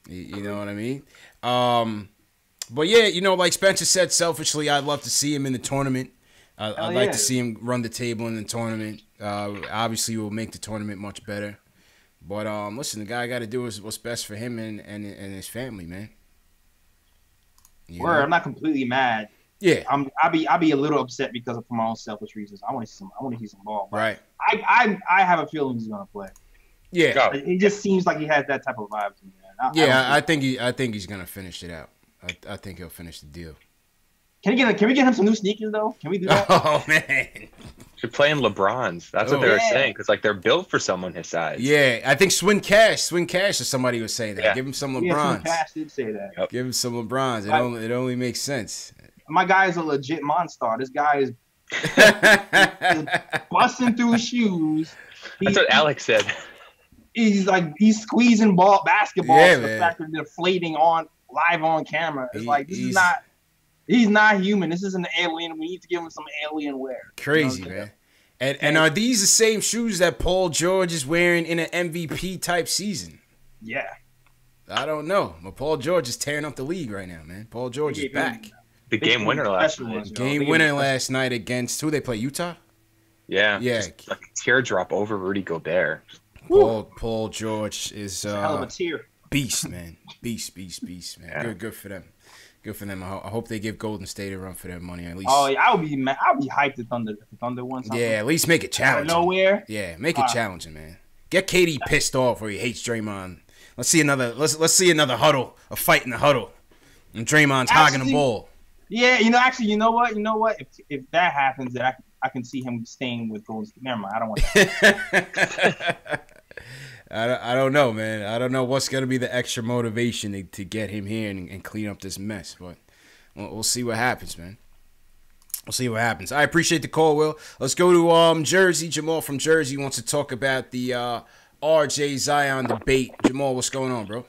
You know what I mean? But yeah, like Spencer said, selfishly, I'd love to see him in the tournament. I'd like to see him run the table in the tournament. Obviously, it will make the tournament much better. But listen, the guy got to do what's best for him and his family, man. I'm not completely mad. Yeah, I'll be a little upset because of for my own selfish reasons. I want to see some ball. Right. I have a feeling he's gonna play. Yeah. He just seems like he has that type of vibe to me, man. I think he's gonna finish it out. I think he'll finish the deal. Can we get him some new sneakers though? Can we do that? Oh man. Should play in LeBrons. That's what they were saying, because they're built for someone his size. Yeah, I think Swin Cash or somebody was saying that. Yeah. Give him some LeBrons. Yeah, Swin Cash did say that. Yep. Give him some LeBrons. It only makes sense. My guy is a legit monster. This guy is busting through shoes. That's what Alex said. He's squeezing basketball. Yeah, the fact that they're deflating live on camera. It's he's not human. This is an alien. We need to give him some alien wear. Crazy, man. And are these the same shoes that Paul George is wearing in an MVP type season? Yeah. I don't know. But Paul George is tearing up the league right now, man. Paul George is back. The game winner last night. Game winner last night against who they play? Utah? Yeah. Just like a teardrop over Rudy Gobert. Paul George is hell of a tear. Beast, man. Beast, man. Yeah. Good for them. Good for them. I hope they give Golden State a run for their money at least. Oh, yeah, I'll be hyped if Thunder won something. Yeah, at least make it challenging. Nowhere. Yeah, make it challenging, man. Get KD pissed off where he hates Draymond. Let's see another huddle, a fight in the huddle, and Draymond's hogging the ball. Yeah, you know what? If that happens, then I can see him staying with Golden State. Never mind, I don't want that. I don't know, man. I don't know what's going to be the extra motivation to get him here and clean up this mess. But we'll see what happens, man. We'll see what happens. I appreciate the call, Will. Let's go to Jersey. Jamal from Jersey wants to talk about the RJ Zion debate. Jamal, what's going on, bro?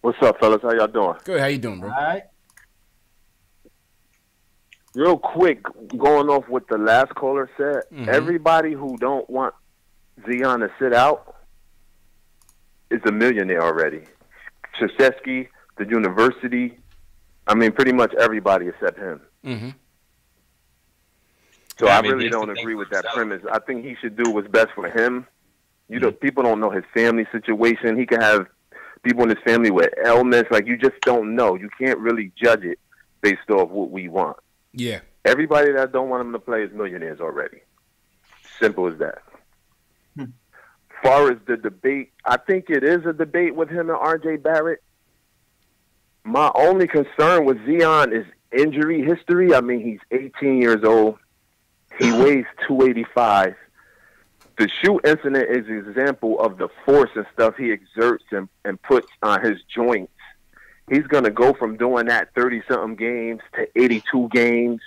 What's up, fellas? How y'all doing? Good. How you doing, bro? All right. Real quick, going off what the last caller said, everybody who don't want Zion to sit out is a millionaire already. Krzyzewski, the university, pretty much everybody except him. Mm-hmm. So I really don't agree with that premise. I think he should do what's best for him. People don't know his family situation. He can have people in his family with ailments. You just don't know. You can't really judge it based off what we want. Yeah. Everybody that don't want him to play is millionaires already. Simple as that. Far as the debate, I think it is a debate with him and RJ Barrett. My only concern with Zion is injury history. He's 18 years old. He weighs 285. The shoe incident is an example of the force and stuff he exerts and puts on his joints. He's going to go from doing that 30-something games to 82 games.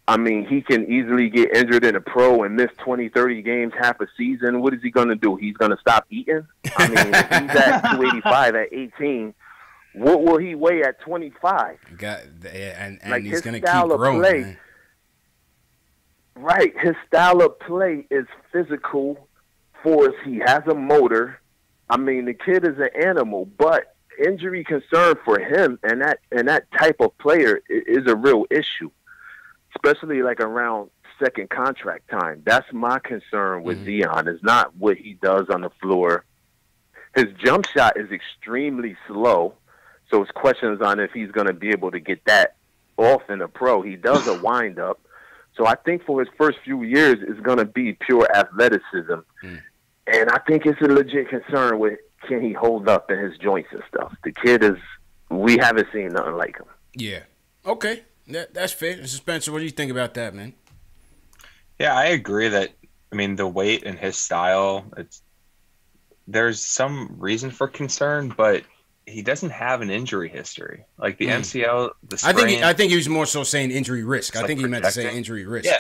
I mean, he can easily get injured in a pro and miss 20, 30 games, half a season. What is he going to do? He's going to stop eating? I mean, if he's at 285 at 18, what will he weigh at 25? And like he's going to keep growing, man. Right. His style of play is physical, force. He has a motor. I mean, the kid is an animal, but injury concern for him and that type of player is a real issue, especially like around second contract time. That's my concern with Zion. It's not what he does on the floor. His jump shot is extremely slow, so it's questions on if he's going to be able to get that off in a pro. He does a wind up. So I think for his first few years, it's going to be pure athleticism. And I think it's a legit concern with can he hold up in his joints and stuff. The kid is, we haven't seen nothing like him. Yeah. Okay. That's fair. Spencer, what do you think about that, man? Yeah, I agree that, I mean, the weight and his style, there's some reason for concern, but he doesn't have an injury history. Like the MCL, the sprain. I think he was more so saying injury risk. I think he meant to say injury risk.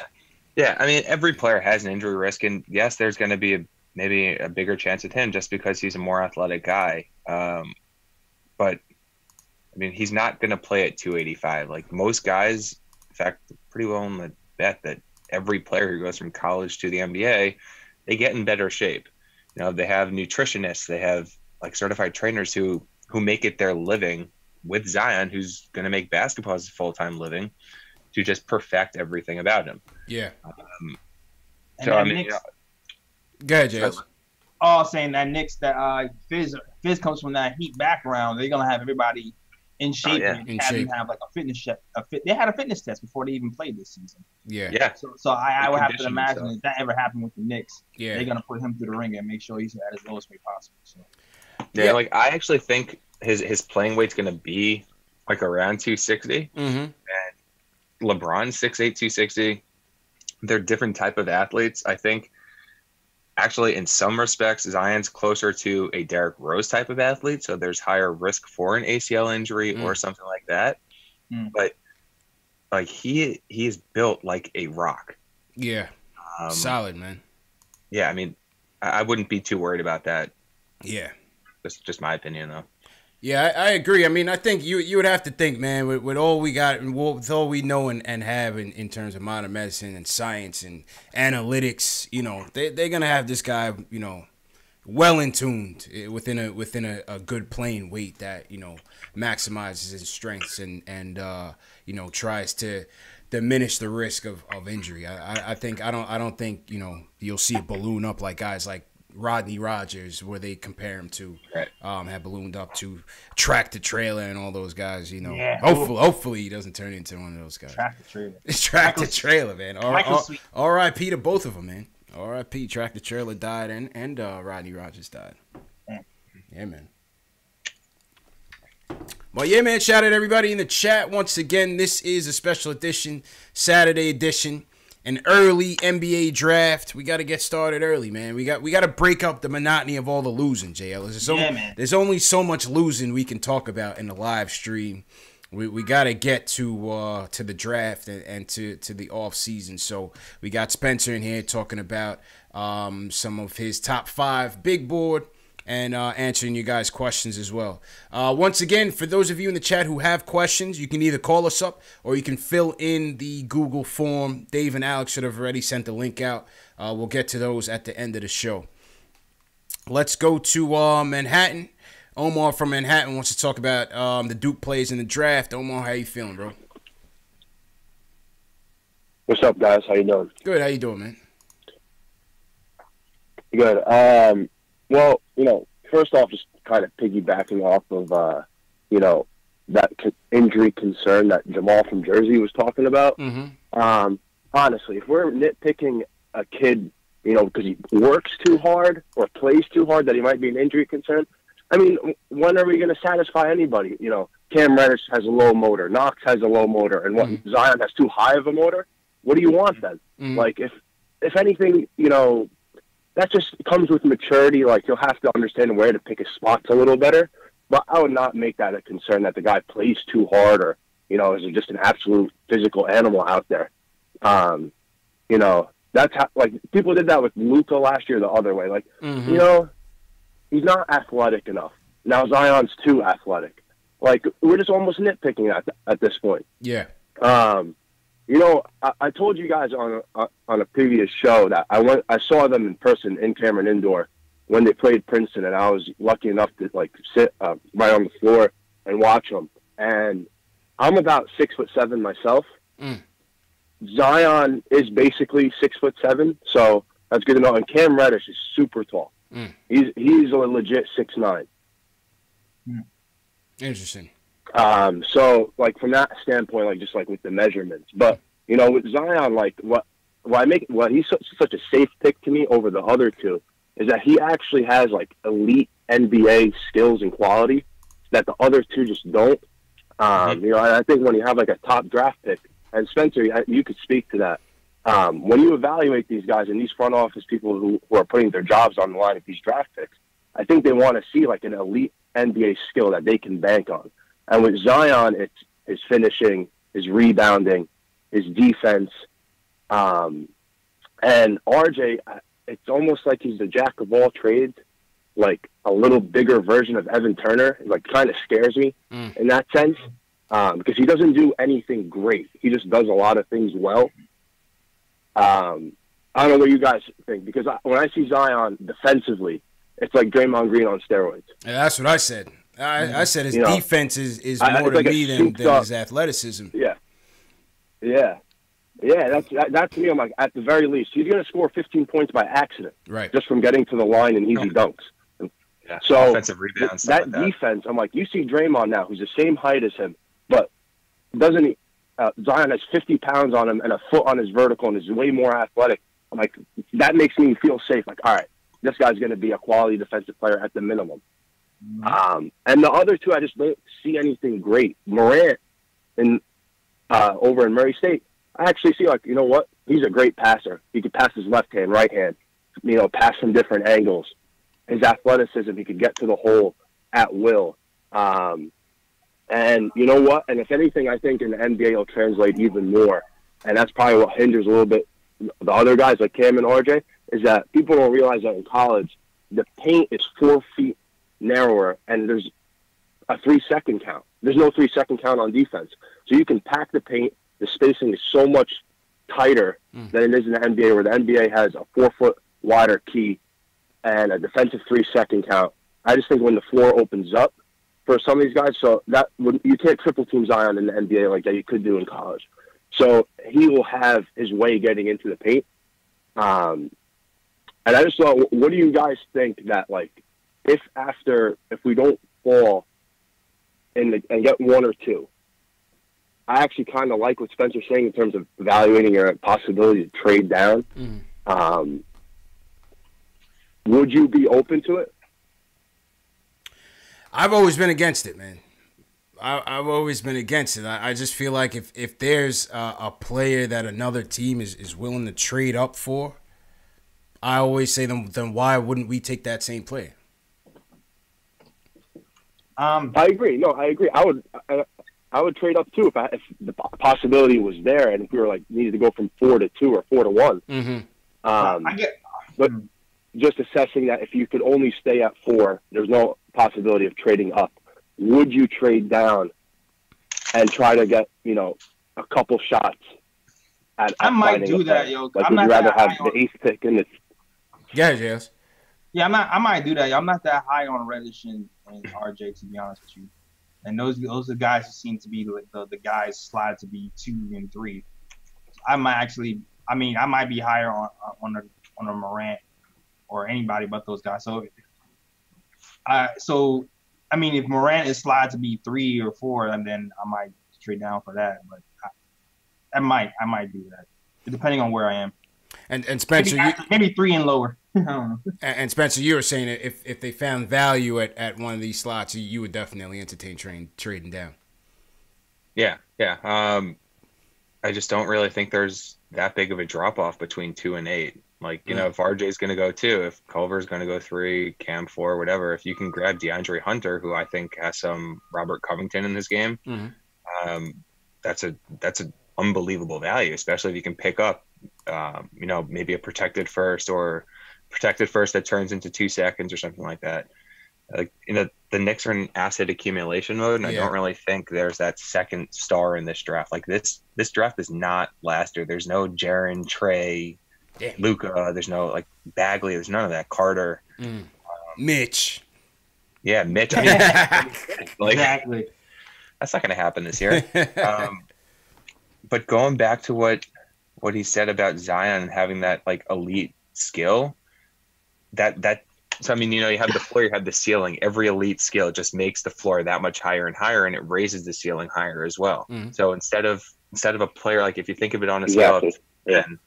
Yeah. I mean, every player has an injury risk, and yes, there's going to be maybe a bigger chance at him just because he's a more athletic guy. But I mean, he's not going to play at 285. Like most guys, in fact, pretty well on the bet that every player who goes from college to the NBA, they get in better shape. You know, they have nutritionists, they have like certified trainers who make it their living with Zion, who's going to make basketball as a full-time living, to just perfect everything about him. Yeah. So, I mean, go ahead, James. All saying that Knicks, that Fizz comes from that Heat background. They're going to have everybody in shape. In shape. Have like a fitness check. They had a fitness test before they even played this season. Yeah. So I would have to imagine if that ever happened with the Knicks, they're going to put him through the ring and make sure he's at his lowest weight possible. So. Yeah, like I actually think his playing weight's going to be like around 260. And LeBron's 6'8", 260. They're different type of athletes. I think actually in some respects, Zion's closer to a Derrick Rose type of athlete. So there's higher risk for an ACL injury or something like that. But like he is built like a rock. Yeah. Solid, man. Yeah. I mean, I wouldn't be too worried about that. Yeah. That's just my opinion, though. Yeah, I agree. I mean, I think you would have to think, man, with all we got and with all we know and have in terms of modern medicine and science and analytics, you know, they're going to have this guy, you know, well in tuned within a good playing weight that, you know, maximizes his strengths and you know, tries to diminish the risk of injury. I don't think, you know, you'll see a balloon up like guys like Rodney Rogers, where they compare him to, have ballooned up to Tractor Trailer and all those guys. You know, hopefully he doesn't turn into one of those guys. Tractor Trailer, man. R.I.P. to both of them, man. R.I.P. Tractor Trailer died and Rodney Rogers died. Yeah, man. Well, yeah, man. Shout out to everybody in the chat once again. This is a special edition, Saturday edition. An early NBA draft. We got to get started early, man. We got to break up the monotony of all the losing, JL. There's only so much losing we can talk about in the live stream. We got to get to the draft and to the off season. So we got Spencer in here talking about some of his top 5 big board and answering you guys' questions as well. Once again, for those of you in the chat who have questions, you can either call us up or you can fill in the Google form. Dave and Alex should have already sent the link out. We'll get to those at the end of the show. Let's go to Manhattan. Omar from Manhattan wants to talk about the Duke plays in the draft. Omar, how you feeling, bro? What's up, guys? How you doing? Good. How you doing, man? Good. Well, you know, first off, just kind of piggybacking off of, you know, that injury concern that Jamal from Jersey was talking about. Honestly, if we're nitpicking a kid, you know, because he works too hard or plays too hard, that he might be an injury concern, I mean, when are we going to satisfy anybody? You know, Cam Reddish has a low motor. Knox has a low motor. And what, Zion has too high of a motor? What do you want then? Like, if anything, you know, that just comes with maturity. Like, you'll have to understand where to pick his spots a little better. But I would not make that a concern that the guy plays too hard or, you know, is just an absolute physical animal out there. You know, that's how, like, people did that with Luka last year the other way. Like, you know, he's not athletic enough. Now Zion's too athletic. Like, we're just almost nitpicking at this point. Yeah. You know, I told you guys on a previous show that I saw them in person in Cameron Indoor when they played Princeton, and I was lucky enough to, like, sit right on the floor and watch them. And I'm about 6'7" myself. Zion is basically 6'7", so that's good to know. And Cam Reddish is super tall. He's a legit 6'9". Interesting. So, like, from that standpoint, like, just like with the measurements, but you know, with Zion, like, what he's such a safe pick to me over the other two is that he actually has, like, elite NBA skills and quality that the other two just don't. You know, I think when you have, like, a top draft pick, and Spencer, you could speak to that. When you evaluate these guys and these front office people who are putting their jobs on the line with these draft picks, I think they want to see, like, an elite NBA skill that they can bank on. And with Zion, it's his finishing, his rebounding, his defense. And RJ, it's almost like he's the jack of all trades, like a little bigger version of Evan Turner. It, like, kind of scares me in that sense because he doesn't do anything great. He just does a lot of things well. I don't know what you guys think, because when I see Zion defensively, it's like Draymond Green on steroids. Yeah, that's what I said. I said his defense is more to me than his athleticism. Yeah. That's to me. I'm like, at the very least, he's going to score 15 points by accident, right? Just from getting to the line and easy dunks. Yeah. So offensive rebounds. That defense, I'm like, you see Draymond now, who's the same height as him, but doesn't he? Zion has 50 pounds on him and a foot on his vertical and is way more athletic. I'm like, that makes me feel safe. Like, all right, this guy's going to be a quality defensive player at the minimum. And the other two, I just don't see anything great. Morant over in Murray State, I actually see, like, you know what? He's a great passer. He could pass his left hand, right hand, you know, pass from different angles. His athleticism, he could get to the hole at will. And you know what? And if anything, I think in the NBA will translate even more. And that's probably what hinders a little bit the other guys like Cam and RJ, is that people don't realize that in college, the paint is 4 feet narrower and there's a 3-second count. There's no 3-second count on defense. So you can pack the paint. The spacing is so much tighter than it is in the NBA, where the NBA has a 4-foot wider key and a defensive 3-second count. I just think when the floor opens up for some of these guys, so that you can't triple team Zion in the NBA like that you could do in college. So he will have his way getting into the paint. And I just thought, what do you guys think that, like, if we don't fall and get 1 or 2, I actually kind of like what Spencer's saying in terms of evaluating your possibility to trade down. Would you be open to it? I've always been against it, man. I've always been against it. I just feel like if there's a player that another team is willing to trade up for, I always say then why wouldn't we take that same player? I agree. No, I agree. I would trade up too if the possibility was there, and if we were like needed to go from 4 to 2 or 4 to 1. But just assessing that if you could only stay at 4, there's no possibility of trading up. Would you trade down and try to get, you know, a couple shots at I might do that, yo. Like, I'm would you not rather that have high the 8th pick in this? Yeah, yes. Yeah, I might do that. I'm not that high on Reddish and RJ, to be honest with you. And those are guys who seem to be the guys slide to be 2 and 3. I might be higher on a Morant or anybody but those guys. So if Morant is slide to be 3 or 4, and then I might trade down for that. But I might do that, depending on where I am. And Spencer, maybe 3 and lower. I don't know. And Spencer, you were saying that if they found value at one of these slots, you would definitely entertain trading down. Yeah. I just don't really think there's that big of a drop off between 2 and 8. Like, you know, if RJ's going to go 2, if Culver's going to go 3, Cam 4, whatever, if you can grab DeAndre Hunter, who I think has some Robert Covington in his game, that's an unbelievable value, especially if you can pick up, you know, maybe a protected first that turns into 2 seconds or something like that. Like, you know, the Knicks are in asset accumulation mode, and I don't really think there's that second star in this draft. Like, this draft is not last year. There's no Jaren, Trey, Luka. There's no, like, Bagley. There's none of that. Carter. Mitch. Yeah, Mitch. I mean, like, Exactly. that's not going to happen this year. But going back to what he said about Zion and having that, like, elite skill, so, I mean, you know, you have the floor, you have the ceiling. Every elite skill just makes the floor that much higher and higher, and it raises the ceiling higher as well. So instead of a player, like, if you think of it on a scale of 10,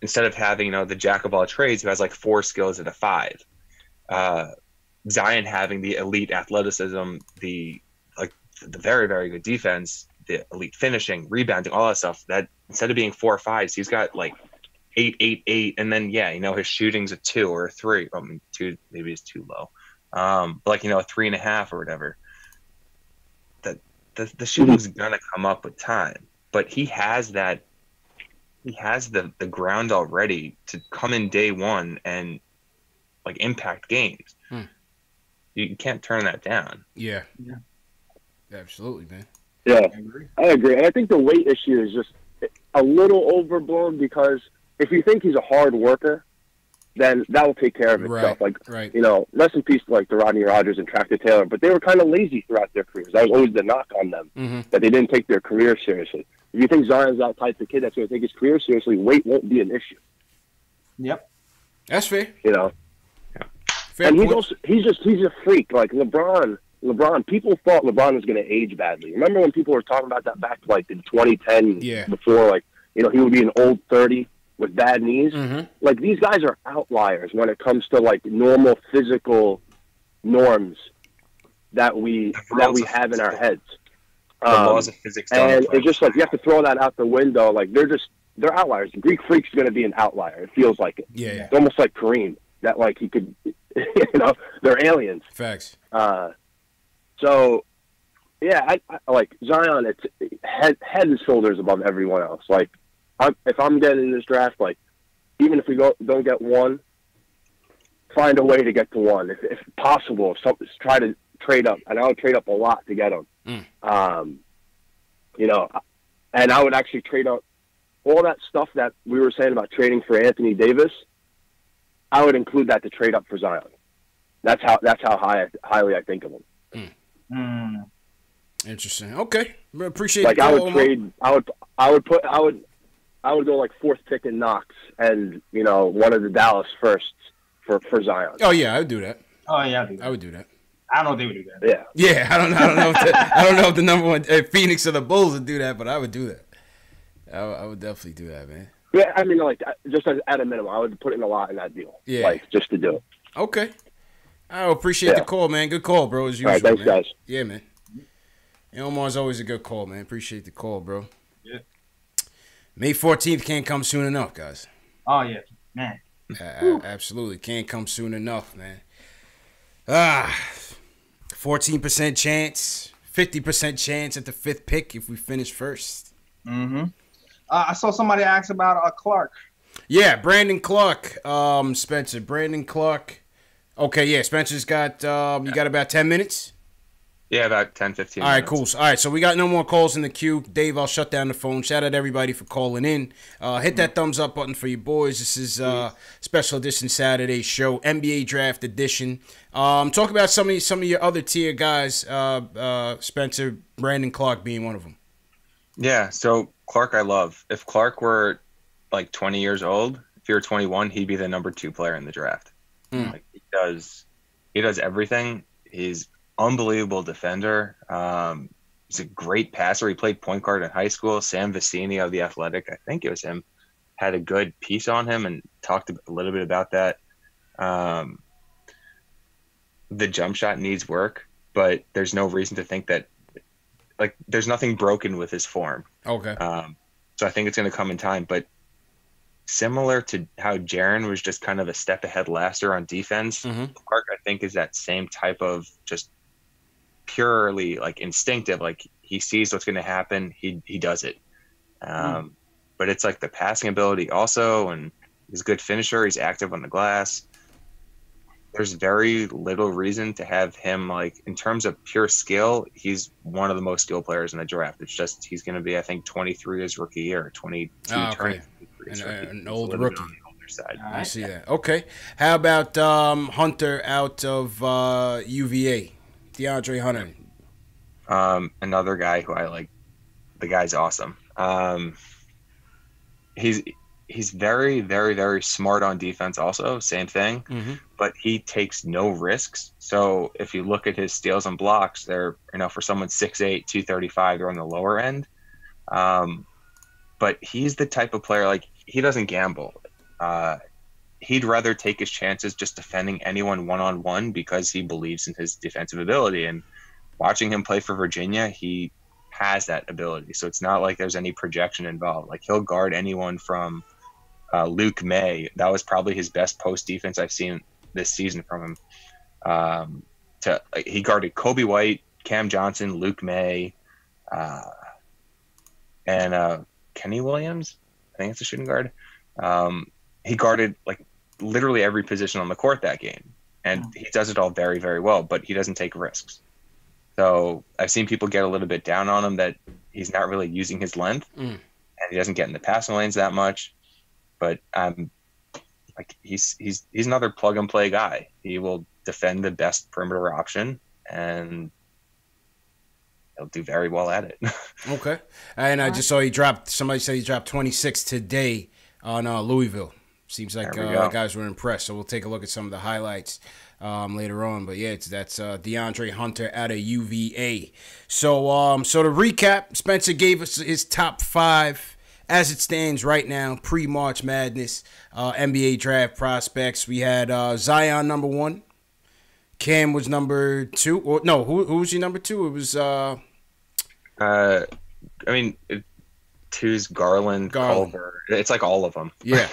instead of having, you know, the jack of all trades who has like 4 skills at a 5, Zion having the elite athleticism, the very, very good defense, the elite finishing, rebounding, all that stuff, that instead of being 4 or 5s, he's got like 8, 8, 8, and then you know, his shooting's a 2 or a 3. I mean, 2 maybe is too low. But like, you know, a 3.5 or whatever. The shooting's gonna come up with time, but he has that. He has the ground already to come in day one and like impact games. You can't turn that down. Yeah. Absolutely, man. Yeah, I agree. And I think the weight issue is just a little overblown, because if you think he's a hard worker, then that will take care of itself. You know, rest in peace to like the Rodney Rogers and Tractor Taylor, but they were kind of lazy throughout their careers. That was always the knock on them, that they didn't take their career seriously. If you think Zion's that type of kid that's going to take his career seriously, weight won't be an issue. Yep. That's fair. You know? Fair and point. he's a freak. Like LeBron, people thought LeBron was going to age badly. Remember when people were talking about that back to like in 2010, before, like, you know, he would be an old 30 with bad knees? Like, these guys are outliers when it comes to like normal physical norms that we have in our heads. The laws of physics don't and apply. it's just like you have to throw that out the window. Like, they're outliers. The Greek Freak's going to be an outlier. It feels like it. Yeah. It's almost like Kareem, that like he could, you know, they're aliens. Facts. So, yeah, I like Zion. It's head and shoulders above everyone else. Like, if I'm getting in this draft, like, even if we don't get 1, find a way to get to 1. If possible, try to trade up. And I would trade up a lot to get him. You know, and I would actually trade up all that stuff that we were saying about trading for Anthony Davis. I would include that to trade up for Zion. That's how highly I think of him. Interesting. Okay, appreciate. Like, the I call, would trade. I would go like 4th pick in Knox, and, you know, one of the Dallas firsts for Zion. Oh yeah, I would do that. Oh yeah, I would do that. I don't think they would do that. Yeah. I don't know if the number one Phoenix or the Bulls would do that, but I would do that. I would definitely do that, man. Yeah, I mean, like, just at a minimum, I would put in a lot in that deal. Yeah. Like, just to do it. Okay. I appreciate the call, man. Good call, bro, as usual. All right, thanks, man. guys. Yeah, man. And Omar's always a good call, man. Appreciate the call, bro. Yeah. May 14th can't come soon enough, guys. Oh yeah, man. Absolutely. Can't come soon enough, man. 14% chance, 50% chance at the 5th pick if we finish first. I saw somebody ask about Clark. Yeah, Brandon Clark, Spencer. Brandon Clark. Okay, yeah, Spencer's got, you got about 10 minutes? Yeah, about 10, 15 All right, minutes. cool. All right, so we got no more calls in the queue. Dave, I'll shut down the phone. Shout out to everybody for calling in. Hit that thumbs up button for you boys. This is special edition Saturday show, NBA Draft Edition. Talk about some of your other tier guys, Spencer, Brandon Clark being one of them. Yeah, so Clark I love. If Clark were like 20 years old, if he were 21, he'd be the number 2 player in the draft. Like, he does everything. He's unbelievable defender. He's a great passer. He played point guard in high school. Sam Vecini of The Athletic, I think it was him, had a good piece on him and talked a little bit about that. The jump shot needs work, but there's no reason to think that like there's nothing broken with his form. Okay. So I think it's going to come in time. But similar to how Jaren was just kind of a step ahead last year on defense, Clark, I think, is that same type of just purely like instinctive. Like he sees what's going to happen, he does it. But it's like the passing ability also, and he's a good finisher. He's active on the glass. There's very little reason to have him, like, in terms of pure skill, he's one of the most skilled players in the draft. It's just he's going to be, I think, 23 his rookie year, 22 turning 23 an old rookie. On the older side. I see that. Okay. How about Hunter out of UVA? DeAndre Hunter. Another guy who I like. The guy's awesome. He's very, very, very smart on defense also, same thing, but he takes no risks. So if you look at his steals and blocks, they're, for someone 6'8", 235, they're on the lower end. But he's the type of player, like, he doesn't gamble. He'd rather take his chances just defending anyone one-on-one because he believes in his defensive ability. And watching him play for Virginia, he has that ability. So it's not like there's any projection involved. Like, he'll guard anyone from Luke May. That was probably his best post defense I've seen this season from him. He guarded Kobe White, Cam Johnson, Luke May, and Kenny Williams. I think it's a shooting guard. He guarded like literally every position on the court that game, and he does it all very, very well. But he doesn't take risks. So I've seen people get a little bit down on him that he's not really using his length, and he doesn't get in the passing lanes that much. But like he's another plug and play guy. He will defend the best perimeter option, and he'll do very well at it. Okay. And I just saw somebody said he dropped 26 today on Louisville. Seems like guys were impressed. So we'll take a look at some of the highlights later on. But yeah, that's DeAndre Hunter out of UVA. So to recap, Spencer gave us his top 5 as it stands right now, pre-March Madness, NBA draft prospects. We had Zion number 1. Cam was number 2. Or no, who was your number 2? It was 2's Garland, Culver. It's like all of them. Yeah.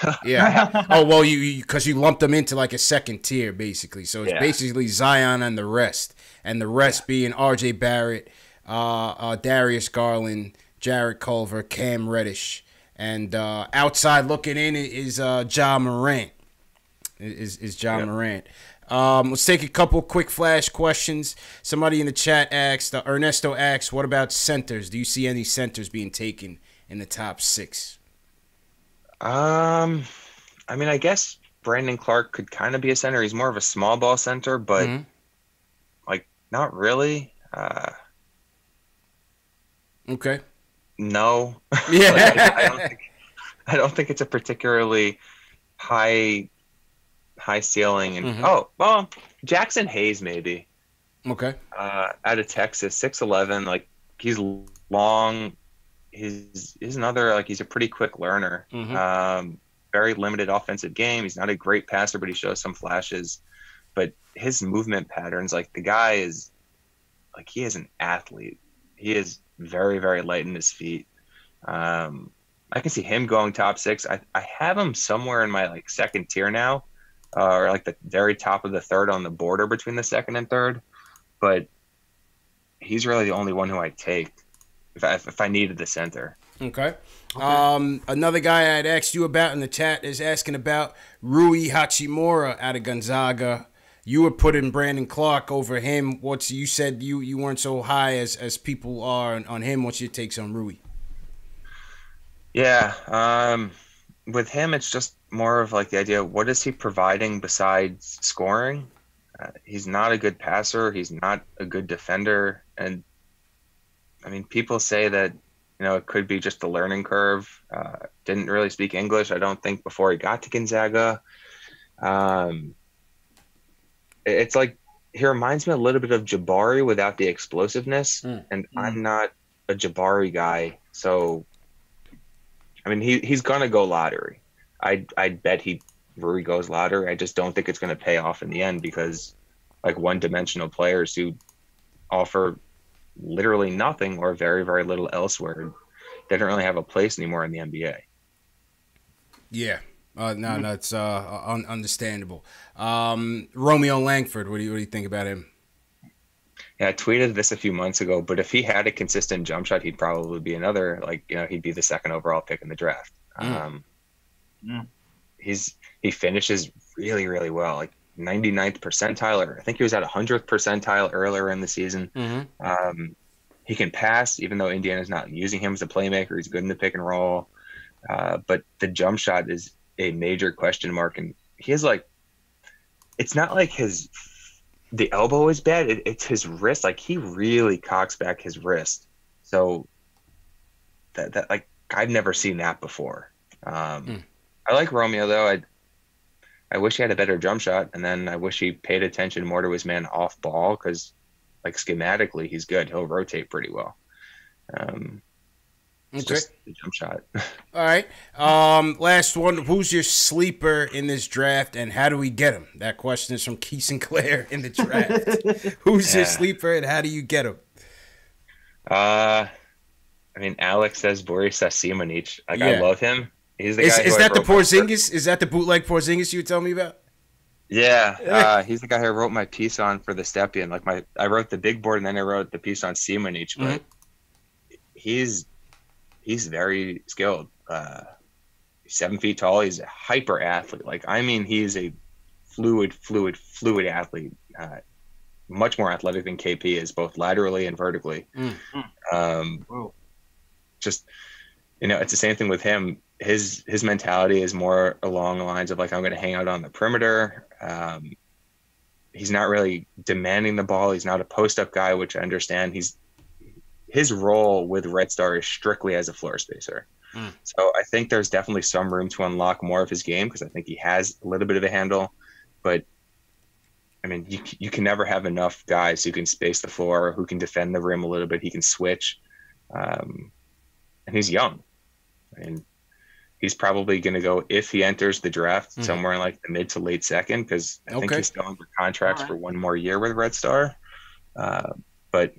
Oh, well, because you lumped them into like a second tier, basically. So it's basically Zion and the rest. And the rest being R.J. Barrett, Darius Garland, Jarrett Culver, Cam Reddish. And outside looking in is Ja Morant. Is Ja Morant. Let's take a couple quick flash questions. Somebody in the chat asked, Ernesto asked, what about centers? Do you see any centers being taken in the top 6? I guess Brandon Clark could kind of be a center. He's more of a small ball center, but like not really. Okay. No. Yeah. I don't think it's a particularly high ceiling. And Jackson Hayes maybe. Okay. Out of Texas, 6'11", like he's long. He's another, like, he's a pretty quick learner. Very limited offensive game. He's not a great passer, but he shows some flashes. But his movement patterns, like, the guy is like, he is an athlete. He is very, very light in his feet. I can see him going top 6. I have him somewhere in my like second tier now, or like the very top of the third on the border between the second and third. But he's really the only one who I take if I needed the center. Okay. Another guy I'd asked you about in the chat is asking about Rui Hachimura out of Gonzaga. You were putting Brandon Clark over him. You said you weren't so high as people are on him. What's your takes on Rui? Yeah. With him, it's just more of like the idea, what is he providing besides scoring? He's not a good passer. He's not a good defender. And I mean, people say that, it could be just a learning curve. Didn't really speak English, I don't think, before he got to Gonzaga. It's like he reminds me a little bit of Jabari without the explosiveness, and I'm not a Jabari guy. So, I mean, he's going to go lottery. I'd bet Rui goes lottery. I just don't think it's going to pay off in the end because, like, one-dimensional players who offer literally nothing or very, very little elsewhere. They don't really have a place anymore in the NBA. Yeah. No, it's understandable. Romeo Langford, what do you think about him? Yeah, I tweeted this a few months ago, but if he had a consistent jump shot, he'd probably be another, he'd be the second overall pick in the draft. He finishes really, really well, like 99th percentile, or I think he was at 100th percentile earlier in the season. He can pass, even though Indiana's not using him as a playmaker. He's good in the pick and roll. But the jump shot is a major question mark. And he has it's not like the elbow is bad. It's his wrist. Like, he really cocks back his wrist. So that I've never seen that before. I like Romeo though. I wish he had a better jump shot, and then I wish he paid attention more to his man off ball, because schematically he's good. He'll rotate pretty well. Just the jump shot. All right. Last one. Who's your sleeper in this draft, and how do we get him? That question is from Keith Sinclair in the draft. Who's your sleeper, and how do you get him? I mean, Alex says Boris Simonic. I love him. He's the guy. Is that the Porzingis? Is that the bootleg Porzingis you were telling me about? Yeah, he's the guy who wrote my piece on for the Stepien. I wrote the big board, and then I wrote the piece on Simonic. But he's very skilled. He's 7 feet tall. He's a hyper athlete. He's a fluid athlete. Much more athletic than KP is, both laterally and vertically. Just, it's the same thing with him. His mentality is more along the lines of I'm going to hang out on the perimeter. He's not really demanding the ball. He's not a post-up guy, which I understand. His role with Red Star is strictly as a floor spacer. So I think there's definitely some room to unlock more of his game, because I think he has a little bit of a handle. But, I mean, you can never have enough guys who can space the floor, who can defend the rim a little bit. He can switch. And he's young. I mean, he's probably going to go, if he enters the draft, somewhere in the mid to late second, because I think he's still under contracts for one more year with Red Star. But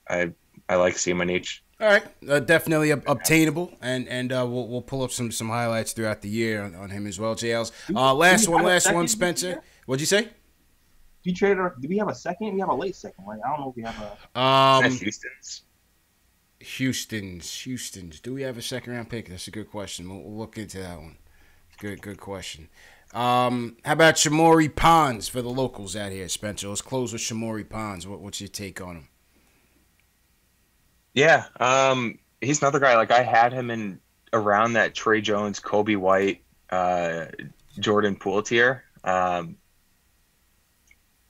I like Simonic. All right, definitely obtainable, and we'll pull up some highlights throughout the year on him as well. JL's last one, Spencer. What'd you say? Do we have a second? We have a late second, right? I don't know if we have a. Houston's. Do we have a second round pick? That's a good question. We'll look into that one. Good question. How about Shamori Pons for the locals out here, Spencer? Let's close with Shamori Pons. What's your take on him? Yeah, he's another guy. I had him in around that Trey Jones, Kobe White, Jordan Poole tier.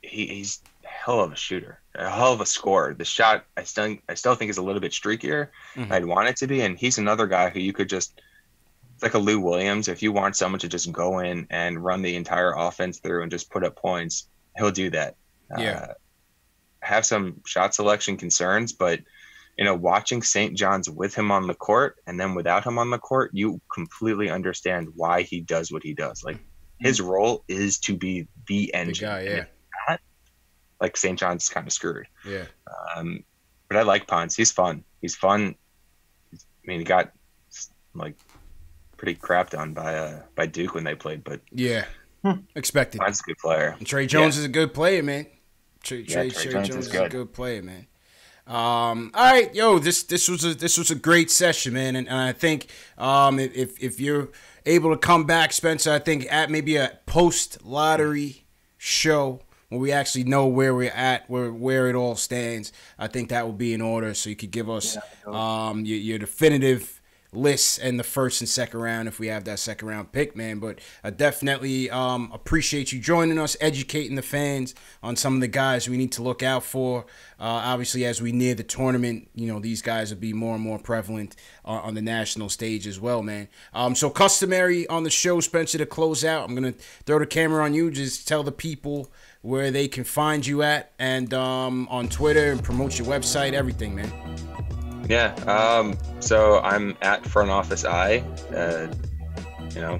He's a hell of a shooter, a hell of a scorer. The shot I still think is a little bit streakier than I'd want it to be, and he's another guy who you could just, it's like a Lou Williams. If you want someone to just go in and run the entire offense through and just put up points, he'll do that. Have some shot selection concerns, but watching St. John's with him on the court and then without him on the court, you completely understand why he does what he does. His role is to be the engine. The guy, yeah. St. John's kind of screwed. Yeah. But I like Pons. He's fun. I mean, he got pretty crapped on by Duke when they played, but yeah, expected. Pons is a good player. And Trey Jones is a good player, man. Trey Jones is a good player, man. All right, yo, this was a great session, man, and I think if you're able to come back, Spencer, I think at maybe a post lottery show when we actually know where we're at, where it all stands, I think that will be in order. So you could give us your definitive lists and the first and second round if we have that second round pick, man. But I definitely appreciate you joining us, educating the fans on some of the guys we need to look out for. Obviously, as we near the tournament, these guys will be more and more prevalent on the national stage as well, man. So customary on the show, Spencer, to close out, I'm going to throw the camera on you. Just tell the people where they can find you at and on Twitter, and promote your website, everything, man. Yeah, so I'm at Front Office I,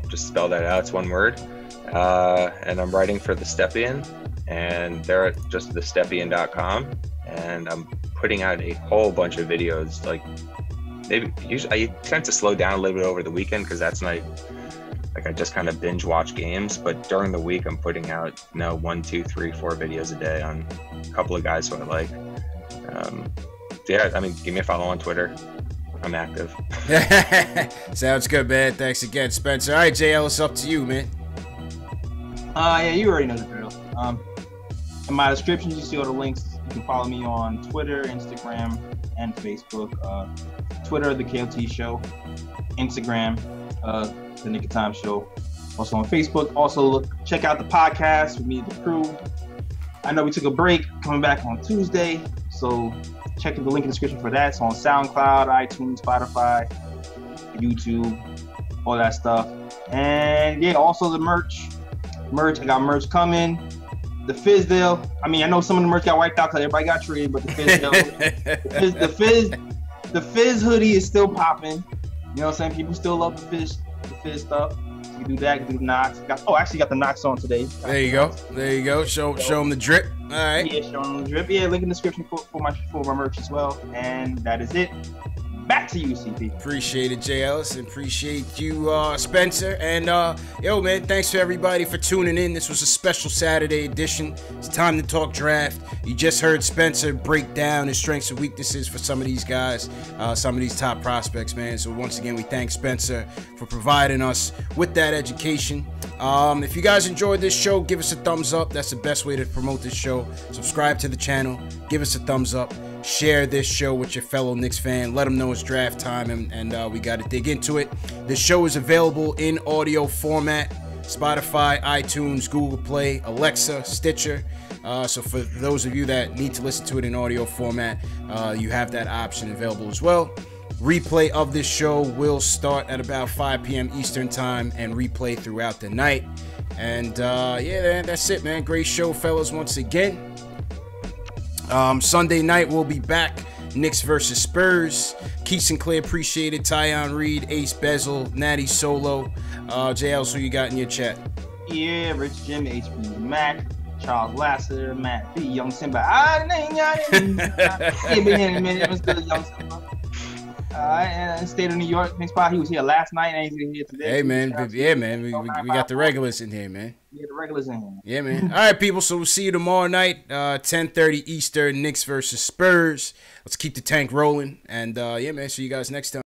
just spell that out, it's one word. And I'm writing for the Stepien, and they're at just thestepien.com. And I'm putting out a whole bunch of videos. Like maybe usually I tend to slow down a little bit over the weekend because that's my like I just kind of binge watch games. But during the week, I'm putting out 1, 2, 3, 4 videos a day on a couple of guys who I like. Yeah, I mean, give me a follow on Twitter. I'm active. Sounds good, man. Thanks again, Spencer. All right, JL, it's up to you, man. Yeah, you already know the drill. In my description, you see all the links. You can follow me on Twitter, Instagram, and Facebook. Twitter, The KLT Show. Instagram, The Nick of Time Show. Also on Facebook. Also, check out the podcast with me and the crew. I know we took a break, coming back on Tuesday. So check the link in the description for that. It's on SoundCloud, iTunes, Spotify, YouTube, all that stuff. And yeah, also the merch. I got merch coming. The Fizdale. I mean, I know some of the merch got wiped out because everybody got traded, but the Fizdale, the Fizz hoodie is still popping. You know what I'm saying? People still love the Fizz stuff. So you do that. You do the Knocks. Actually got the Knocks on today. There you go. Show them the drip. All right. Yeah, show them the drip. Yeah, link in the description for my merch as well. And that is it. Back to you, CP. Appreciate it, Jay Ellis, and appreciate you, Spencer. And yo, man, thanks to everybody for tuning in. This was a special Saturday edition. It's time to talk draft. You just heard Spencer break down his strengths and weaknesses for some of these guys, some of these top prospects, man. So once again, we thank Spencer for providing us with that education. If you guys enjoyed this show, give us a thumbs up. That's the best way to promote this show. Subscribe to the channel. Give us a thumbs up. Share this show with your fellow Knicks fan. Let them know it's draft time, and we got to dig into it. This show is available in audio format. Spotify, iTunes, Google Play, Alexa, Stitcher. So for those of you that need to listen to it in audio format, you have that option available as well. Replay of this show will start at about 5 p.m. Eastern time and replay throughout the night. And yeah, that's it, man. Great show, fellas, once again. Sunday night we'll be back. Knicks versus Spurs. Keith Sinclair, appreciate it. Tyon Reed, Ace Bezel, Natty Solo. JL, who you got in your chat? Yeah, Rich Jim, HB Mac, Charles Lasseter, Matt B, Young Simba. Young Simba. And State of New York, next spot. He was here last night and he's here today. Hey, man. Yeah, man. We got the regulars in here, man. Yeah, the regulars in here. Yeah, man. All right, people. So we'll see you tomorrow night, 10:30 Eastern, Knicks versus Spurs. Let's keep the tank rolling. And, yeah, man. See you guys next time.